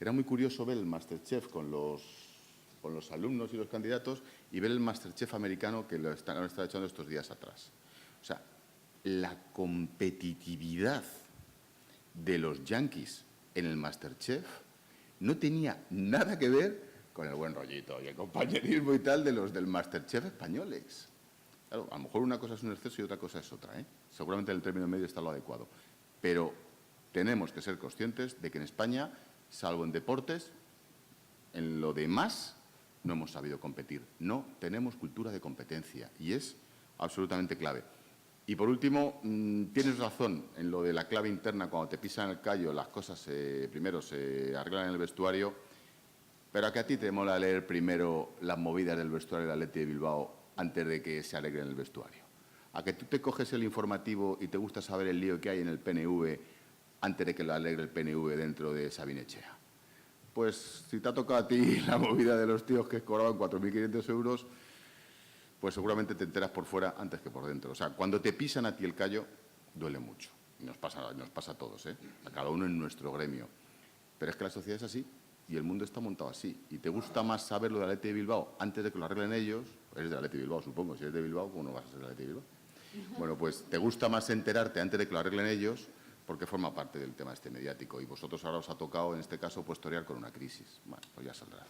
era muy curioso ver el MasterChef con los alumnos y los candidatos y ver el MasterChef americano que lo están echando estos días atrás. O sea, la competitividad de los yanquis en el MasterChef no tenía nada que ver con el buen rollito y el compañerismo y tal de los del MasterChef españoles. Claro, a lo mejor una cosa es un exceso y otra cosa es otra, ¿eh? Seguramente en el término medio está lo adecuado. Pero tenemos que ser conscientes de que en España, salvo en deportes, en lo demás no hemos sabido competir. No tenemos cultura de competencia y es absolutamente clave. Y, por último, tienes razón en lo de la clave interna. Cuando te pisan el callo, las cosas primero se arreglan en el vestuario, pero a que a ti te mola leer primero las movidas del vestuario del Athletic de Bilbao antes de que se alegre en el vestuario. A que tú te coges el informativo y te gusta saber el lío que hay en el PNV antes de que lo alegre el PNV dentro de Sabin Etxea. Pues si te ha tocado a ti la movida de los tíos que cobraban 4.500 euros, pues seguramente te enteras por fuera antes que por dentro. O sea, cuando te pisan a ti el callo, duele mucho. Y nos pasa a todos, a cada uno en nuestro gremio. Pero es que la sociedad es así y el mundo está montado así. Y te gusta más saber lo del Athletic de Bilbao antes de que lo arreglen ellos. Eres del Athletic de Bilbao, supongo. Si eres de Bilbao, ¿cómo no vas a ser del Athletic de Bilbao? Bueno, pues te gusta más enterarte antes de que lo arreglen ellos porque forma parte del tema mediático. Y vosotros ahora os ha tocado, en este caso, pues torear con una crisis. Bueno, pues ya saldrás.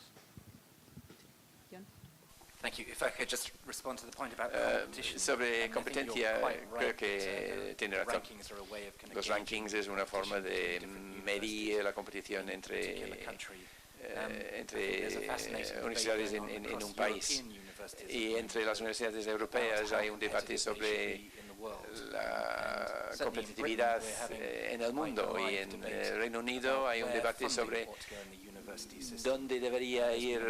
Thank you. If I could just respond to the point about competition. Sobre I think competencia, you're quite creo right que that, tiene razón. rankings are a way of kind of Los gauging rankings es una forma de different medir la competición in a particular entre country. There's a fascinating universidades debate going on en across un país. European universities Y entre las universidades europeas hay un debate sobre la competitividad en el mundo, y en el Reino Unido hay un debate sobre dónde debería ir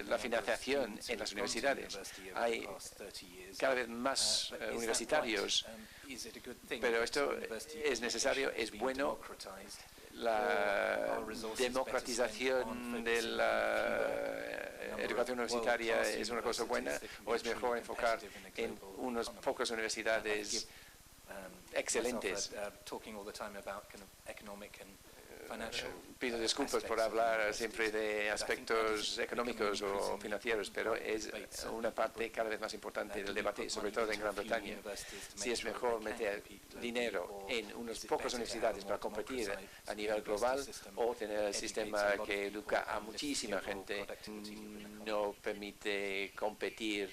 la financiación en las universidades. Hay cada vez más universitarios, pero esto es necesario, es bueno. La democratización de la educación universitaria es una cosa buena, o es mejor enfocar en unas pocas universidades excelentes. Pido disculpas por hablar siempre de aspectos económicos o financieros, pero es una parte cada vez más importante del debate, sobre todo en Gran Bretaña. Si es mejor meter dinero en unas pocas universidades para competir a nivel global, o tener el sistema que educa a muchísima gente, no permite competir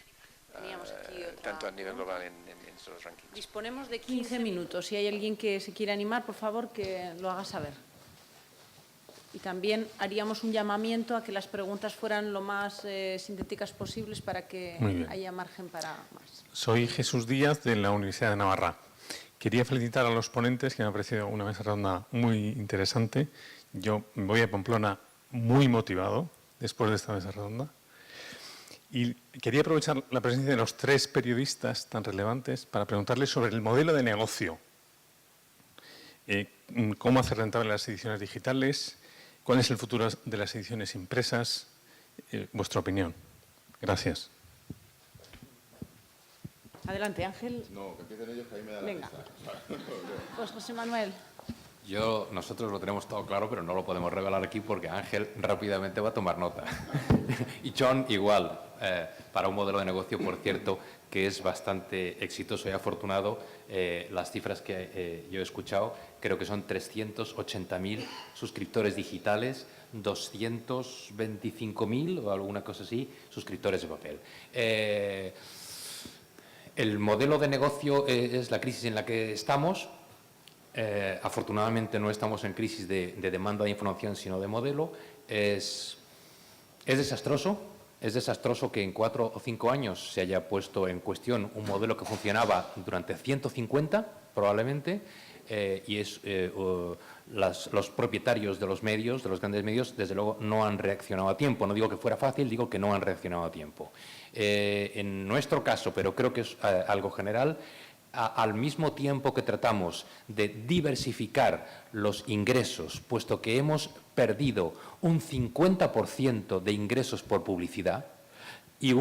tanto a nivel global en esos rankings. Disponemos de 15 minutos. Si hay alguien que se quiera animar, por favor, que lo haga saber. Y también haríamos un llamamiento a que las preguntas fueran lo más sintéticas posibles para que haya margen para más. Soy Jesús Díaz, de la Universidad de Navarra. Quería felicitar a los ponentes, que me ha parecido una mesa redonda muy interesante. Yo me voy a Pamplona muy motivado después de esta mesa redonda. Y quería aprovechar la presencia de los tres periodistas tan relevantes para preguntarles sobre el modelo de negocio. ¿Cómo hacer rentables las ediciones digitales? ¿Cuál es el futuro de las ediciones impresas? Vuestra opinión. Gracias. Adelante, Ángel. No, que empiecen ellos, que ahí me da Venga. la risa. Pues José Manuel. Nosotros lo tenemos todo claro, pero no lo podemos revelar aquí porque Ángel rápidamente va a tomar nota. Y John igual, para un modelo de negocio, por cierto, que es bastante exitoso y afortunado. Las cifras que yo he escuchado, creo que son 380.000 suscriptores digitales, 225.000 o alguna cosa así, suscriptores de papel. El modelo de negocio es la crisis en la que estamos. Afortunadamente no estamos en crisis de demanda de información, sino de modelo. Es desastroso. Es desastroso que en 4 o 5 años se haya puesto en cuestión un modelo que funcionaba durante 150, probablemente, y los propietarios de los medios, de los grandes medios, desde luego no han reaccionado a tiempo. No digo que fuera fácil, digo que no han reaccionado a tiempo. En nuestro caso, pero creo que es algo general, al mismo tiempo que tratamos de diversificar los ingresos, puesto que hemos perdido un 50% de ingresos por publicidad y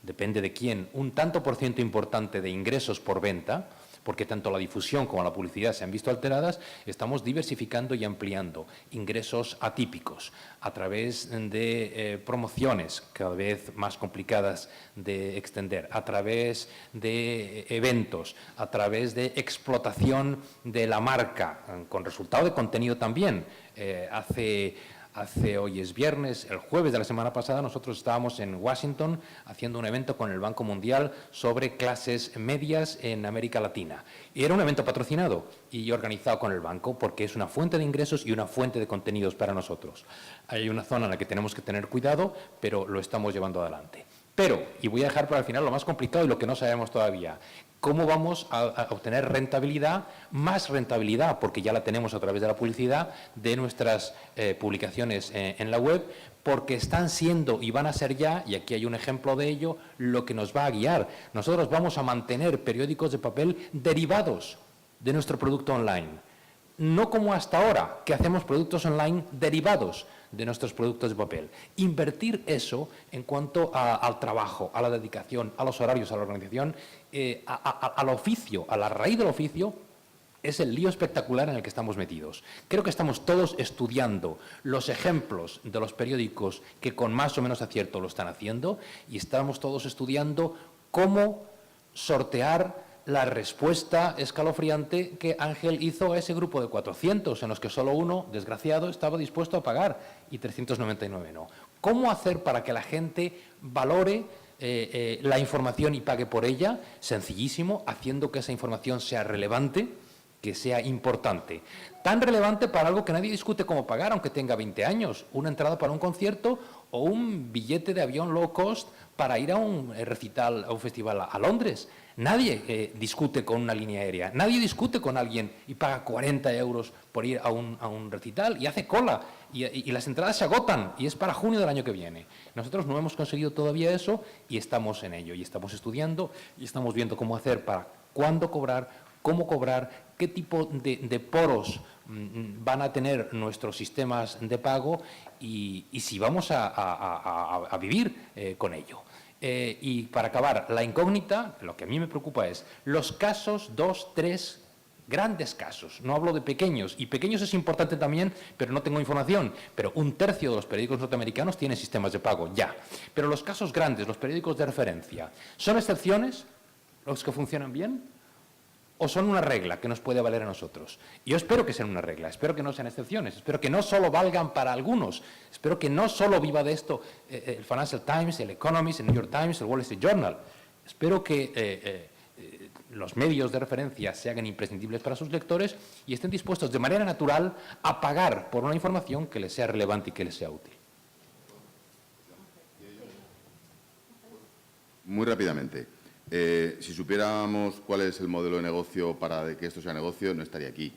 depende de quién, un tanto por ciento importante de ingresos por venta, porque tanto la difusión como la publicidad se han visto alteradas, estamos diversificando y ampliando ingresos atípicos a través de promociones cada vez más complicadas de extender, a través de eventos, a través de explotación de la marca, con resultado de contenido también. Hace hoy es viernes, el jueves de la semana pasada nosotros estábamos en Washington haciendo un evento con el Banco Mundial sobre clases medias en América Latina. Y era un evento patrocinado y organizado con el banco porque es una fuente de ingresos y una fuente de contenidos para nosotros. Hay una zona en la que tenemos que tener cuidado, pero lo estamos llevando adelante. Pero, y voy a dejar para el final lo más complicado y lo que no sabemos todavía, ¿cómo vamos a obtener rentabilidad, más rentabilidad, porque ya la tenemos a través de la publicidad, de nuestras publicaciones en la web? Porque están siendo y van a ser ya, y aquí hay un ejemplo de ello, lo que nos va a guiar. Nosotros vamos a mantener periódicos de papel derivados de nuestro producto online. No como hasta ahora, que hacemos productos online derivados de nuestros productos de papel. Invertir eso en cuanto al trabajo, a la dedicación, a los horarios, a la organización, al oficio, a la raíz del oficio, es el lío espectacular en el que estamos metidos. Creo que estamos todos estudiando los ejemplos de los periódicos que con más o menos acierto lo están haciendo y estamos todos estudiando cómo sortear la respuesta escalofriante que Ángel hizo a ese grupo de 400, en los que solo uno, desgraciado, estaba dispuesto a pagar y 399 no. ¿Cómo hacer para que la gente valore la información y pague por ella? Sencillísimo, haciendo que esa información sea relevante, que sea importante. Tan relevante para algo que nadie discute cómo pagar, aunque tenga 20 años. Una entrada para un concierto o un billete de avión low cost para ir a un recital, a un festival a Londres. Nadie discute con una línea aérea, nadie discute con alguien y paga 40 euros por ir a un recital y hace cola y las entradas se agotan y es para junio del año que viene. Nosotros no hemos conseguido todavía eso y estamos en ello y estamos estudiando y estamos viendo cómo hacer para cuándo cobrar, cómo cobrar, qué tipo de poros van a tener nuestros sistemas de pago y si vamos a vivir con ello. Y para acabar, la incógnita, lo que a mí me preocupa es los casos, 2, 3 grandes casos. No hablo de pequeños, y pequeños es importante también, pero no tengo información. Pero 1/3 de los periódicos norteamericanos tienen sistemas de pago, ya. Pero los casos grandes, los periódicos de referencia, ¿son excepciones los que funcionan bien? ¿O son una regla que nos puede valer a nosotros? Yo espero que sean una regla, espero que no sean excepciones, espero que no solo valgan para algunos, espero que no solo viva de esto el Financial Times, el Economist, el New York Times, el Wall Street Journal. Espero que los medios de referencia se hagan imprescindibles para sus lectores y estén dispuestos de manera natural a pagar por una información que les sea relevante y que les sea útil. Muy rápidamente. Si supiéramos cuál es el modelo de negocio para que esto sea negocio, no estaría aquí.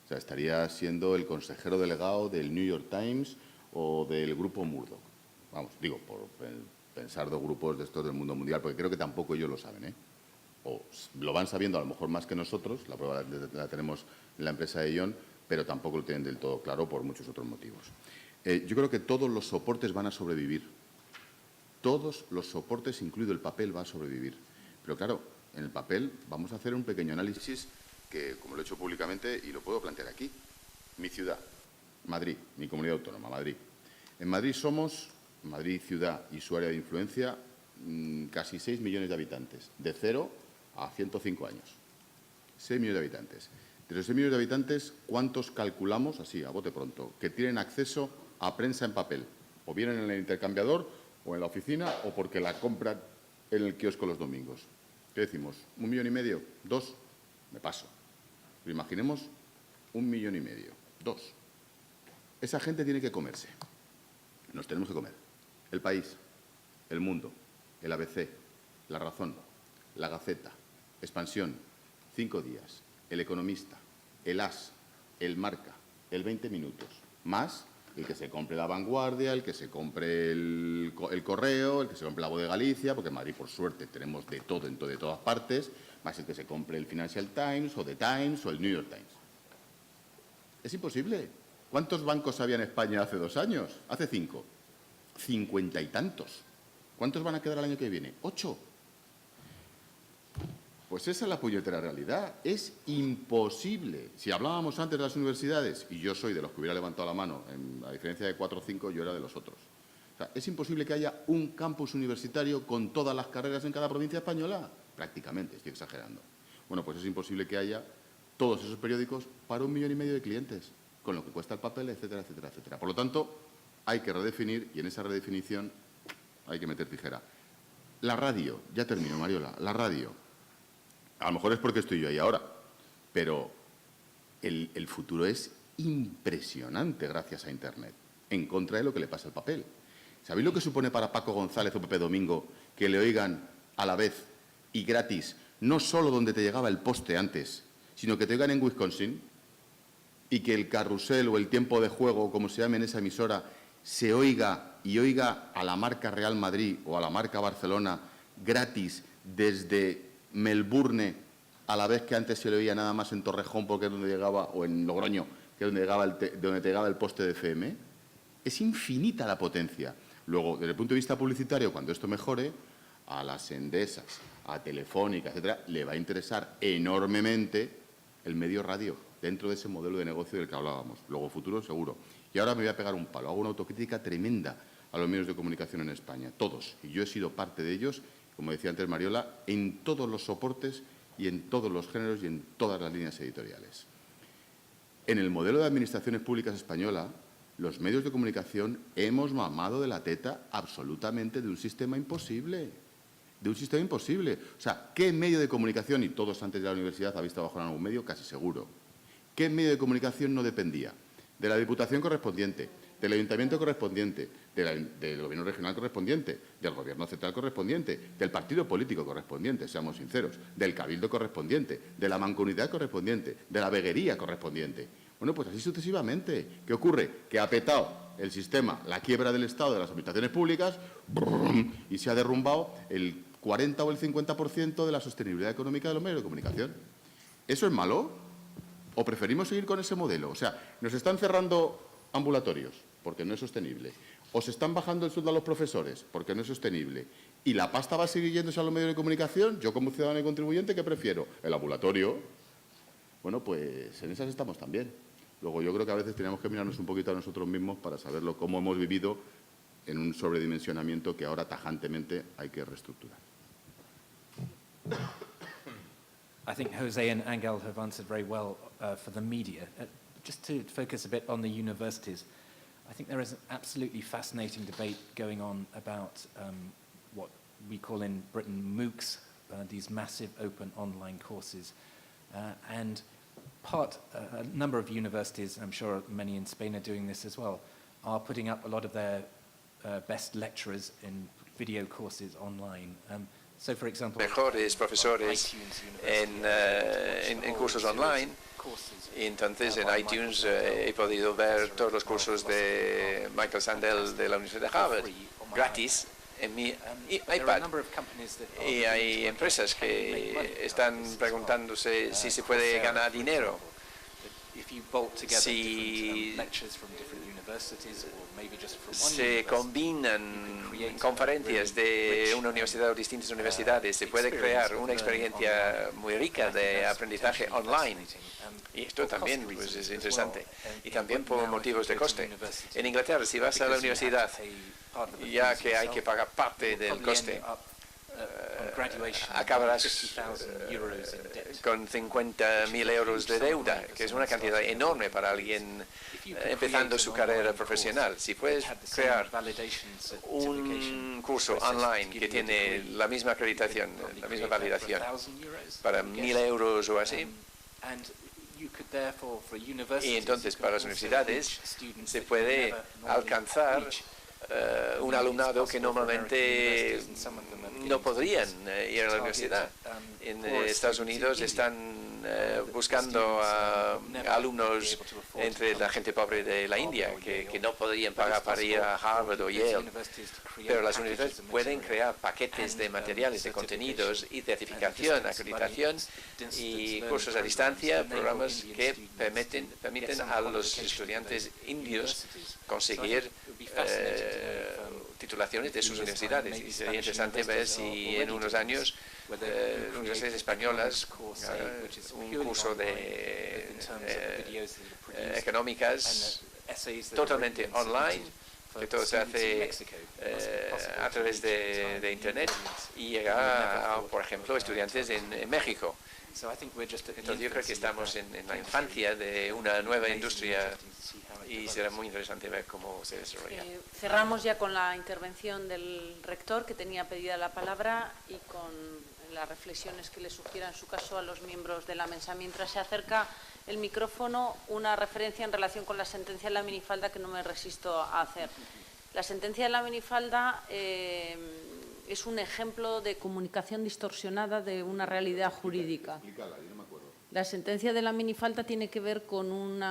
O sea, estaría siendo el consejero delegado del New York Times o del grupo Murdoch. Vamos, digo, por pensar dos grupos de estos del mundo mundial, porque creo que tampoco ellos lo saben, ¿eh? O lo van sabiendo a lo mejor más que nosotros, la prueba la tenemos en la empresa de Ion, pero tampoco lo tienen del todo claro por muchos otros motivos. Yo creo que todos los soportes van a sobrevivir. Todos los soportes, incluido el papel, va a sobrevivir. Pero claro, en el papel vamos a hacer un pequeño análisis que, como lo he hecho públicamente, y lo puedo plantear aquí. Mi ciudad, Madrid, mi comunidad autónoma, Madrid. En Madrid somos, Madrid ciudad y su área de influencia, casi 6 millones de habitantes, de 0 a 105 años. 6 millones de habitantes. De los 6 millones de habitantes, ¿cuántos calculamos, así, a bote pronto, que tienen acceso a prensa en papel? O bien en el intercambiador, o en la oficina, o porque la compran en el kiosco los domingos. ¿Qué decimos? ¿1,5 millones? ¿2? Me paso. Pero imaginemos 1,5 millones. 2. Esa gente tiene que comerse. Nos tenemos que comer. El País, El Mundo, el ABC, La Razón, La Gaceta, Expansión, 5 Días, El Economista, El As, El Marca, El 20 Minutos, más el que se compre La Vanguardia, el que se compre el Correo, el que se compre La Voz de Galicia, porque en Madrid, por suerte, tenemos de todo en de todas partes, más el que se compre el Financial Times, o The Times, o el New York Times. Es imposible. ¿Cuántos bancos había en España hace 2 años? Hace 5. 50 y tantos. ¿Cuántos van a quedar el año que viene? 8. Pues esa es la puñetera realidad. Es imposible. Si hablábamos antes de las universidades, y yo soy de los que hubiera levantado la mano, a diferencia de 4 o 5, yo era de los otros. O sea, es imposible que haya un campus universitario con todas las carreras en cada provincia española. Prácticamente, estoy exagerando. Bueno, pues es imposible que haya todos esos periódicos para 1,5 millones de clientes, con lo que cuesta el papel, etcétera, etcétera, etcétera. Por lo tanto, hay que redefinir y en esa redefinición hay que meter tijera. La radio, ya termino, Mariola, la radio. A lo mejor es porque estoy yo ahí ahora, pero el futuro es impresionante gracias a Internet, en contra de lo que le pasa al papel. ¿Sabéis lo que supone para Paco González o Pepe Domingo que le oigan a la vez y gratis, no solo donde te llegaba el poste antes, sino que te oigan en Wisconsin y que el carrusel o el tiempo de juego, como se llame en esa emisora, se oiga y oiga a la marca Real Madrid o a la marca Barcelona gratis desde Melbourne, a la vez que antes se le oía nada más en Torrejón porque es donde llegaba, o en Logroño, que es donde te llegaba el poste de FM? Es infinita la potencia. Luego, desde el punto de vista publicitario, cuando esto mejore, a las Endesas, a Telefónica, etcétera, le va a interesar enormemente el medio radio dentro de ese modelo de negocio del que hablábamos. Luego, futuro, seguro. Y ahora me voy a pegar un palo. Hago una autocrítica tremenda a los medios de comunicación en España, todos. Y yo he sido parte de ellos, como decía antes Mariola, en todos los soportes y en todos los géneros y en todas las líneas editoriales. En el modelo de administraciones públicas española, los medios de comunicación hemos mamado de la teta absolutamente de un sistema imposible. De un sistema imposible. O sea, ¿qué medio de comunicación, y todos antes de la universidad habéis trabajado en algún medio, casi seguro, qué medio de comunicación no dependía? De la Diputación correspondiente, del Ayuntamiento correspondiente, del Gobierno regional correspondiente, del Gobierno central correspondiente, del partido político correspondiente, seamos sinceros, del Cabildo correspondiente, de la Mancomunidad correspondiente, de la Veguería correspondiente. Bueno, pues así sucesivamente. ¿Qué ocurre? Que ha petado el sistema, la quiebra del Estado de las administraciones públicas, y se ha derrumbado el 40 o el 50% de la sostenibilidad económica de los medios de comunicación. ¿Eso es malo? ¿O preferimos seguir con ese modelo? O sea, nos están cerrando ambulatorios porque no es sostenible. O se están bajando el sueldo a los profesores porque no es sostenible. ¿Y la pasta va a seguir yéndose a los medios de comunicación? Yo, como ciudadano y contribuyente, ¿qué prefiero? ¿El ambulatorio? Bueno, pues en esas estamos también. Luego, yo creo que a veces tenemos que mirarnos un poquito a nosotros mismos para saberlo, cómo hemos vivido en un sobredimensionamiento que ahora tajantemente hay que reestructurar. I think Jose and Angel have answered very well for the media. Just to focus a bit on the universities, I think there is an absolutely fascinating debate going on about what we call in Britain MOOCs, these massive open online courses. And a number of universities, I'm sure many in Spain are doing this as well, are putting up a lot of their best lecturers in video courses online. So, for example, mejores profesores en cursos online. Y entonces en iTunes he podido ver todos los cursos de Michael Sandel de la Universidad de Harvard gratis en mi iPad. Y hay empresas que están preguntándose si se puede ganar dinero. Si se combinan conferencias de una universidad o distintas universidades, se puede crear una experiencia muy rica de aprendizaje online. Y esto también pues, es interesante. Y también por motivos de coste. En Inglaterra, si vas a la universidad, ya que hay que pagar parte del coste, acabarás con 50.000 euros de deuda, que es una cantidad enorme para alguien empezando su carrera profesional. Si puedes crear un curso online que tiene la misma acreditación, la misma validación, para 1.000 euros o así, y entonces para las universidades se puede alcanzar un alumnado que normalmente no podrían ir a la universidad. En Estados Unidos están buscando a alumnos entre la gente pobre de la India que no podrían pagar para ir a Harvard o Yale. Pero las universidades pueden crear paquetes de materiales, de contenidos y certificación, acreditación y cursos a distancia, programas que permiten a los estudiantes indios conseguir titulaciones de sus universidades. Y sería interesante ver si en unos años universidades españolas un curso de económicas totalmente online for que todo se students in hace Mexico, it must be possible a to través reach de Internet audience y that llega we never a, thought por ejemplo, estudiantes en México. So I think we're just at the Entonces yo creo que infancy of estamos that en la industry. infancia de una nueva Amazingly industria interesting to see how it y develops. será muy interesante ver cómo se desarrolla. Cerramos ya con la intervención del rector, que tenía pedida la palabra, y con las reflexiones que le sugiera en su caso a los miembros de la mesa. Mientras se acerca el micrófono, una referencia en relación con la sentencia de la minifalda que no me resisto a hacer. La sentencia de la minifalda es un ejemplo de comunicación distorsionada de una realidad jurídica. La sentencia de la minifalda tiene que ver con un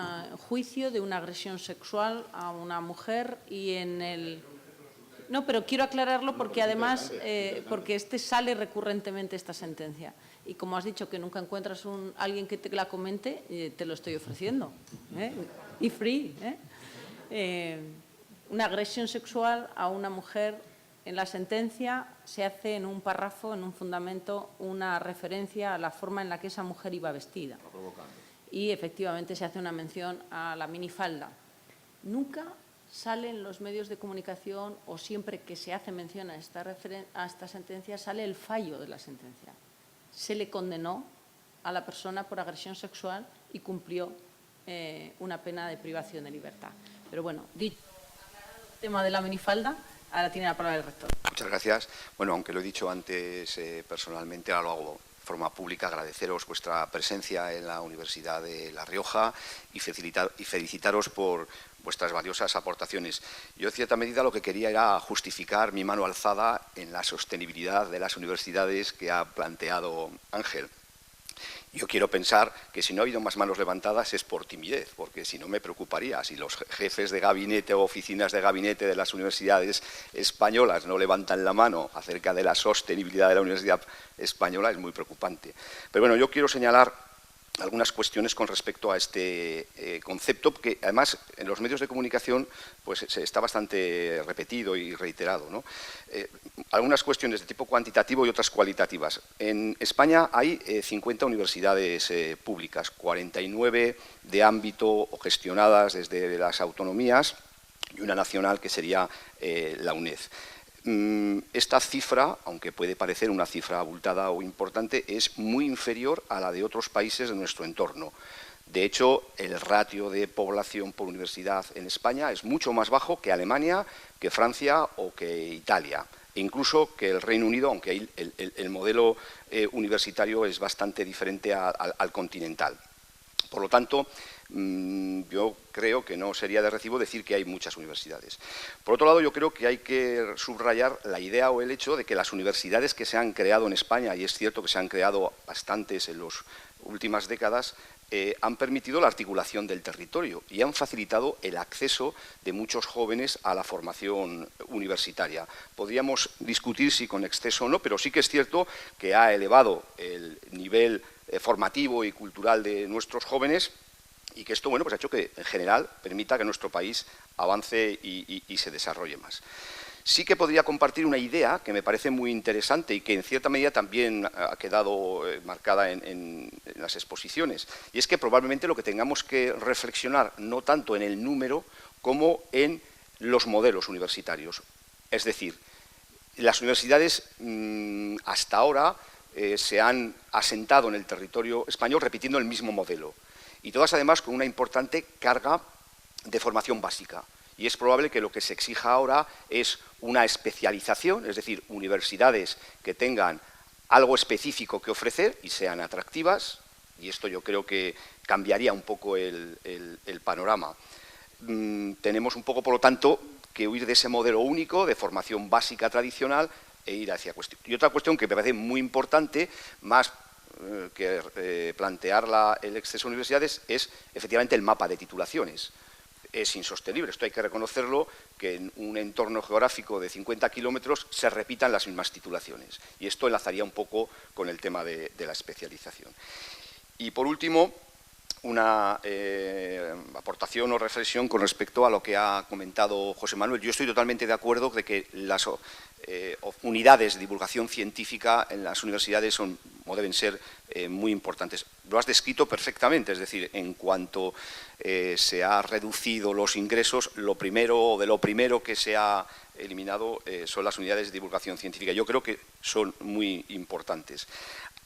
juicio de una agresión sexual a una mujer y en el... No, pero quiero aclararlo porque además, porque sale recurrentemente esta sentencia. Y como has dicho que nunca encuentras alguien que te la comente, te lo estoy ofreciendo. Y free. Una agresión sexual a una mujer, en la sentencia se hace en un párrafo, en un fundamento, una referencia a la forma en la que esa mujer iba vestida. Y efectivamente se hace una mención a la minifalda. Nunca sale en los medios de comunicación, o siempre que se hace mención a esta sentencia, sale el fallo de la sentencia. Se le condenó a la persona por agresión sexual y cumplió una pena de privación de libertad. Pero bueno, dicho el tema de la minifalda, ahora tiene la palabra el rector. Muchas gracias. Bueno, aunque lo he dicho antes personalmente, ahora lo hago de forma pública, agradeceros vuestra presencia en la Universidad de La Rioja y felicitaros por vuestras valiosas aportaciones. Yo, en cierta medida, lo que quería era justificar mi mano alzada en la sostenibilidad de las universidades que ha planteado Ángel. Yo quiero pensar que si no ha habido más manos levantadas es por timidez, porque si no me preocuparía. Si los jefes de gabinete o oficinas de gabinete de las universidades españolas no levantan la mano acerca de la sostenibilidad de la universidad española, es muy preocupante. Pero bueno, yo quiero señalar algunas cuestiones con respecto a este concepto, que además en los medios de comunicación pues, está bastante repetido y reiterado, ¿no? Algunas cuestiones de tipo cuantitativo y otras cualitativas. En España hay 50 universidades públicas, 49 de ámbito o gestionadas desde las autonomías y una nacional que sería la UNED. Esta cifra, aunque puede parecer una cifra abultada o importante, es muy inferior a la de otros países de nuestro entorno. De hecho, el ratio de población por universidad en España es mucho más bajo que Alemania, que Francia o que Italia, e incluso que el Reino Unido, aunque el modelo universitario es bastante diferente al continental. Por lo tanto, yo creo que no sería de recibo decir que hay muchas universidades. Por otro lado, yo creo que hay que subrayar la idea o el hecho de que las universidades que se han creado en España, y es cierto que se han creado bastantes en las últimas décadas, han permitido la articulación del territorio y han facilitado el acceso de muchos jóvenes a la formación universitaria. Podríamos discutir si con exceso o no, pero sí que es cierto que ha elevado el nivel formativo y cultural de nuestros jóvenes y que esto, bueno, pues ha hecho que en general permita que nuestro país avance y se desarrolle más. Sí que podría compartir una idea que me parece muy interesante y que en cierta medida también ha quedado marcada en las exposiciones, y es que probablemente lo que tengamos que reflexionar no tanto en el número como en los modelos universitarios. Es decir, las universidades hasta ahora se han asentado en el territorio español repitiendo el mismo modelo, y todas además con una importante carga de formación básica. Y es probable que lo que se exija ahora es una especialización, es decir, universidades que tengan algo específico que ofrecer y sean atractivas, y esto yo creo que cambiaría un poco el panorama. Tenemos un poco, por lo tanto, que huir de ese modelo único de formación básica tradicional e ir hacia cuestión. Y otra cuestión que me parece muy importante, más que plantear el exceso de universidades, es efectivamente el mapa de titulaciones. Es insostenible, esto hay que reconocerlo, que en un entorno geográfico de 50 kilómetros se repitan las mismas titulaciones. Y esto enlazaría un poco con el tema de la especialización. Y por último, una aportación o reflexión con respecto a lo que ha comentado José Manuel. Yo estoy totalmente de acuerdo de que las unidades de divulgación científica en las universidades son como deben ser, muy importantes. Lo has descrito perfectamente, es decir, en cuanto se ha reducido los ingresos, de lo primero que se ha eliminado son las unidades de divulgación científica. Yo creo que son muy importantes.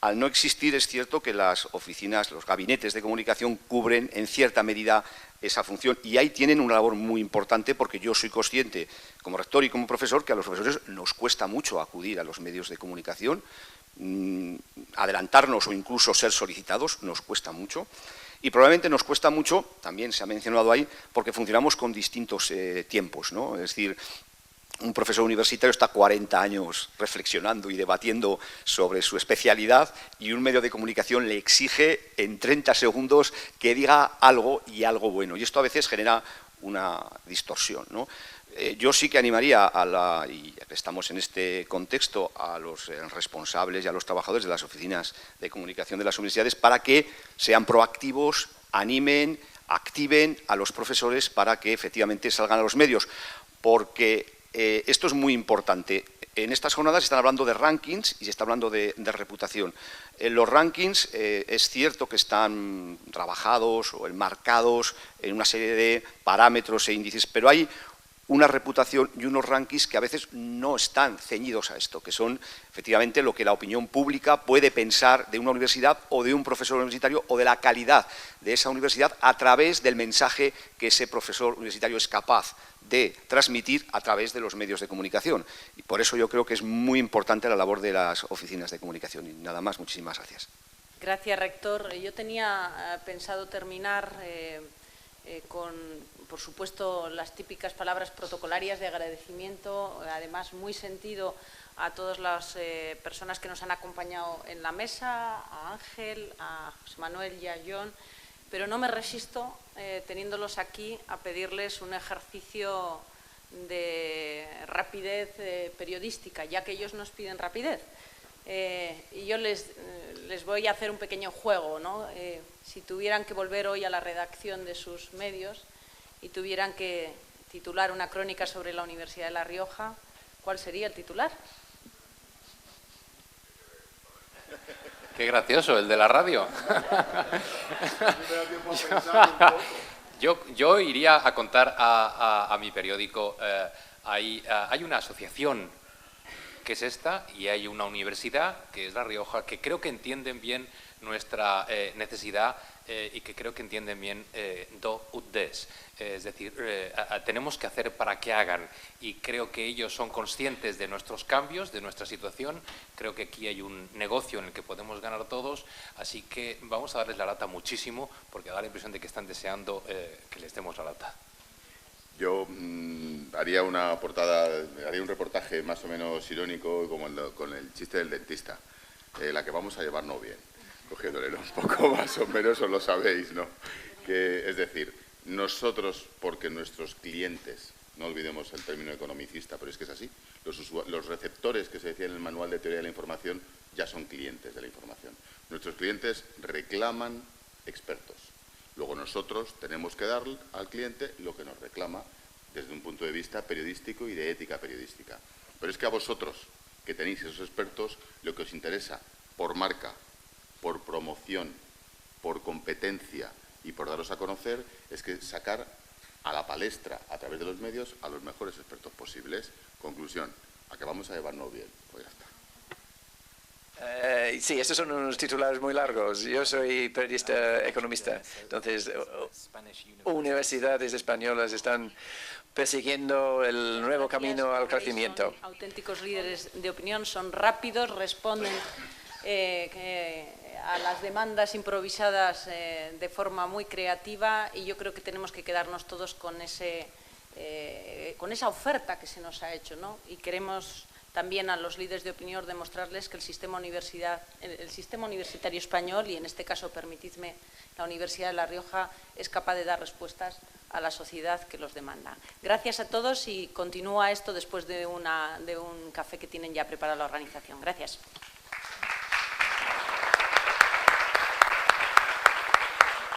Al no existir, es cierto que las oficinas, los gabinetes de comunicación cubren en cierta medida esa función y ahí tienen una labor muy importante porque yo soy consciente, como rector y como profesor, que a los profesores nos cuesta mucho acudir a los medios de comunicación, adelantarnos o incluso ser solicitados, nos cuesta mucho. Y probablemente nos cuesta mucho, también se ha mencionado ahí, porque funcionamos con distintos tiempos, ¿no? Es decir, un profesor universitario está 40 años reflexionando y debatiendo sobre su especialidad y un medio de comunicación le exige en 30 segundos que diga algo y algo bueno. Y esto a veces genera una distorsión, ¿no? Yo sí que animaría, y ya que estamos en este contexto, a los responsables y a los trabajadores de las oficinas de comunicación de las universidades para que sean proactivos, animen, activen a los profesores para que efectivamente salgan a los medios, porque esto es muy importante. En estas jornadas se están hablando de rankings y se está hablando de reputación. Los rankings es cierto que están trabajados o enmarcados en una serie de parámetros e índices, pero hay una reputación y unos rankings que a veces no están ceñidos a esto, que son efectivamente lo que la opinión pública puede pensar de una universidad o de un profesor universitario o de la calidad de esa universidad a través del mensaje que ese profesor universitario es capaz de transmitir a través de los medios de comunicación. Y por eso yo creo que es muy importante la labor de las oficinas de comunicación. Y nada más, muchísimas gracias. Gracias, rector. Yo tenía pensado terminar con, por supuesto, las típicas palabras protocolarias de agradecimiento, además muy sentido a todas las personas que nos han acompañado en la mesa, a Ángel, a José Manuel y a John, pero no me resisto, teniéndolos aquí, a pedirles un ejercicio de rapidez periodística, ya que ellos nos piden rapidez. Y yo les voy a hacer un pequeño juego, ¿no? Si tuvieran que volver hoy a la redacción de sus medios y tuvieran que titular una crónica sobre la Universidad de La Rioja, ¿cuál sería el titular? Qué gracioso, el de la radio. Yo iría a contar a mi periódico, hay una asociación que es esta y hay una universidad que es La Rioja que creo que entienden bien nuestra necesidad y que creo que entienden bien do ut des. Es decir, tenemos que hacer para que hagan y creo que ellos son conscientes de nuestros cambios, de nuestra situación. Creo que aquí hay un negocio en el que podemos ganar todos, así que vamos a darles la lata muchísimo porque da la impresión de que están deseando que les demos la lata. Yo haría una portada, haría un reportaje más o menos irónico como con el chiste del dentista, la que vamos a llevarnos bien, cogiéndole un poco más o menos, os lo sabéis, ¿no? Es decir, nosotros, porque nuestros clientes, no olvidemos el término economicista, pero es que es así, los receptores que se decía en el manual de teoría de la información ya son clientes de la información. Nuestros clientes reclaman expertos. Luego nosotros tenemos que dar al cliente lo que nos reclama desde un punto de vista periodístico y de ética periodística. Pero es que a vosotros, que tenéis esos expertos, lo que os interesa por marca, por promoción, por competencia y por daros a conocer es que sacar a la palestra a través de los medios a los mejores expertos posibles. Conclusión, a que vamos a llevarnos bien. Pues ya está. Sí, estos son unos titulares muy largos. Yo soy periodista economista, entonces universidades españolas están persiguiendo el nuevo camino al crecimiento. Son auténticos líderes de opinión, son rápidos, responden a las demandas improvisadas de forma muy creativa y yo creo que tenemos que quedarnos todos con esa oferta que se nos ha hecho, ¿no? Y queremos también a los líderes de opinión demostrarles que el sistema universitario español, y en este caso, permitidme, la Universidad de La Rioja, es capaz de dar respuestas a la sociedad que los demanda. Gracias a todos y continúa esto después de un café que tienen ya preparado la organización. Gracias.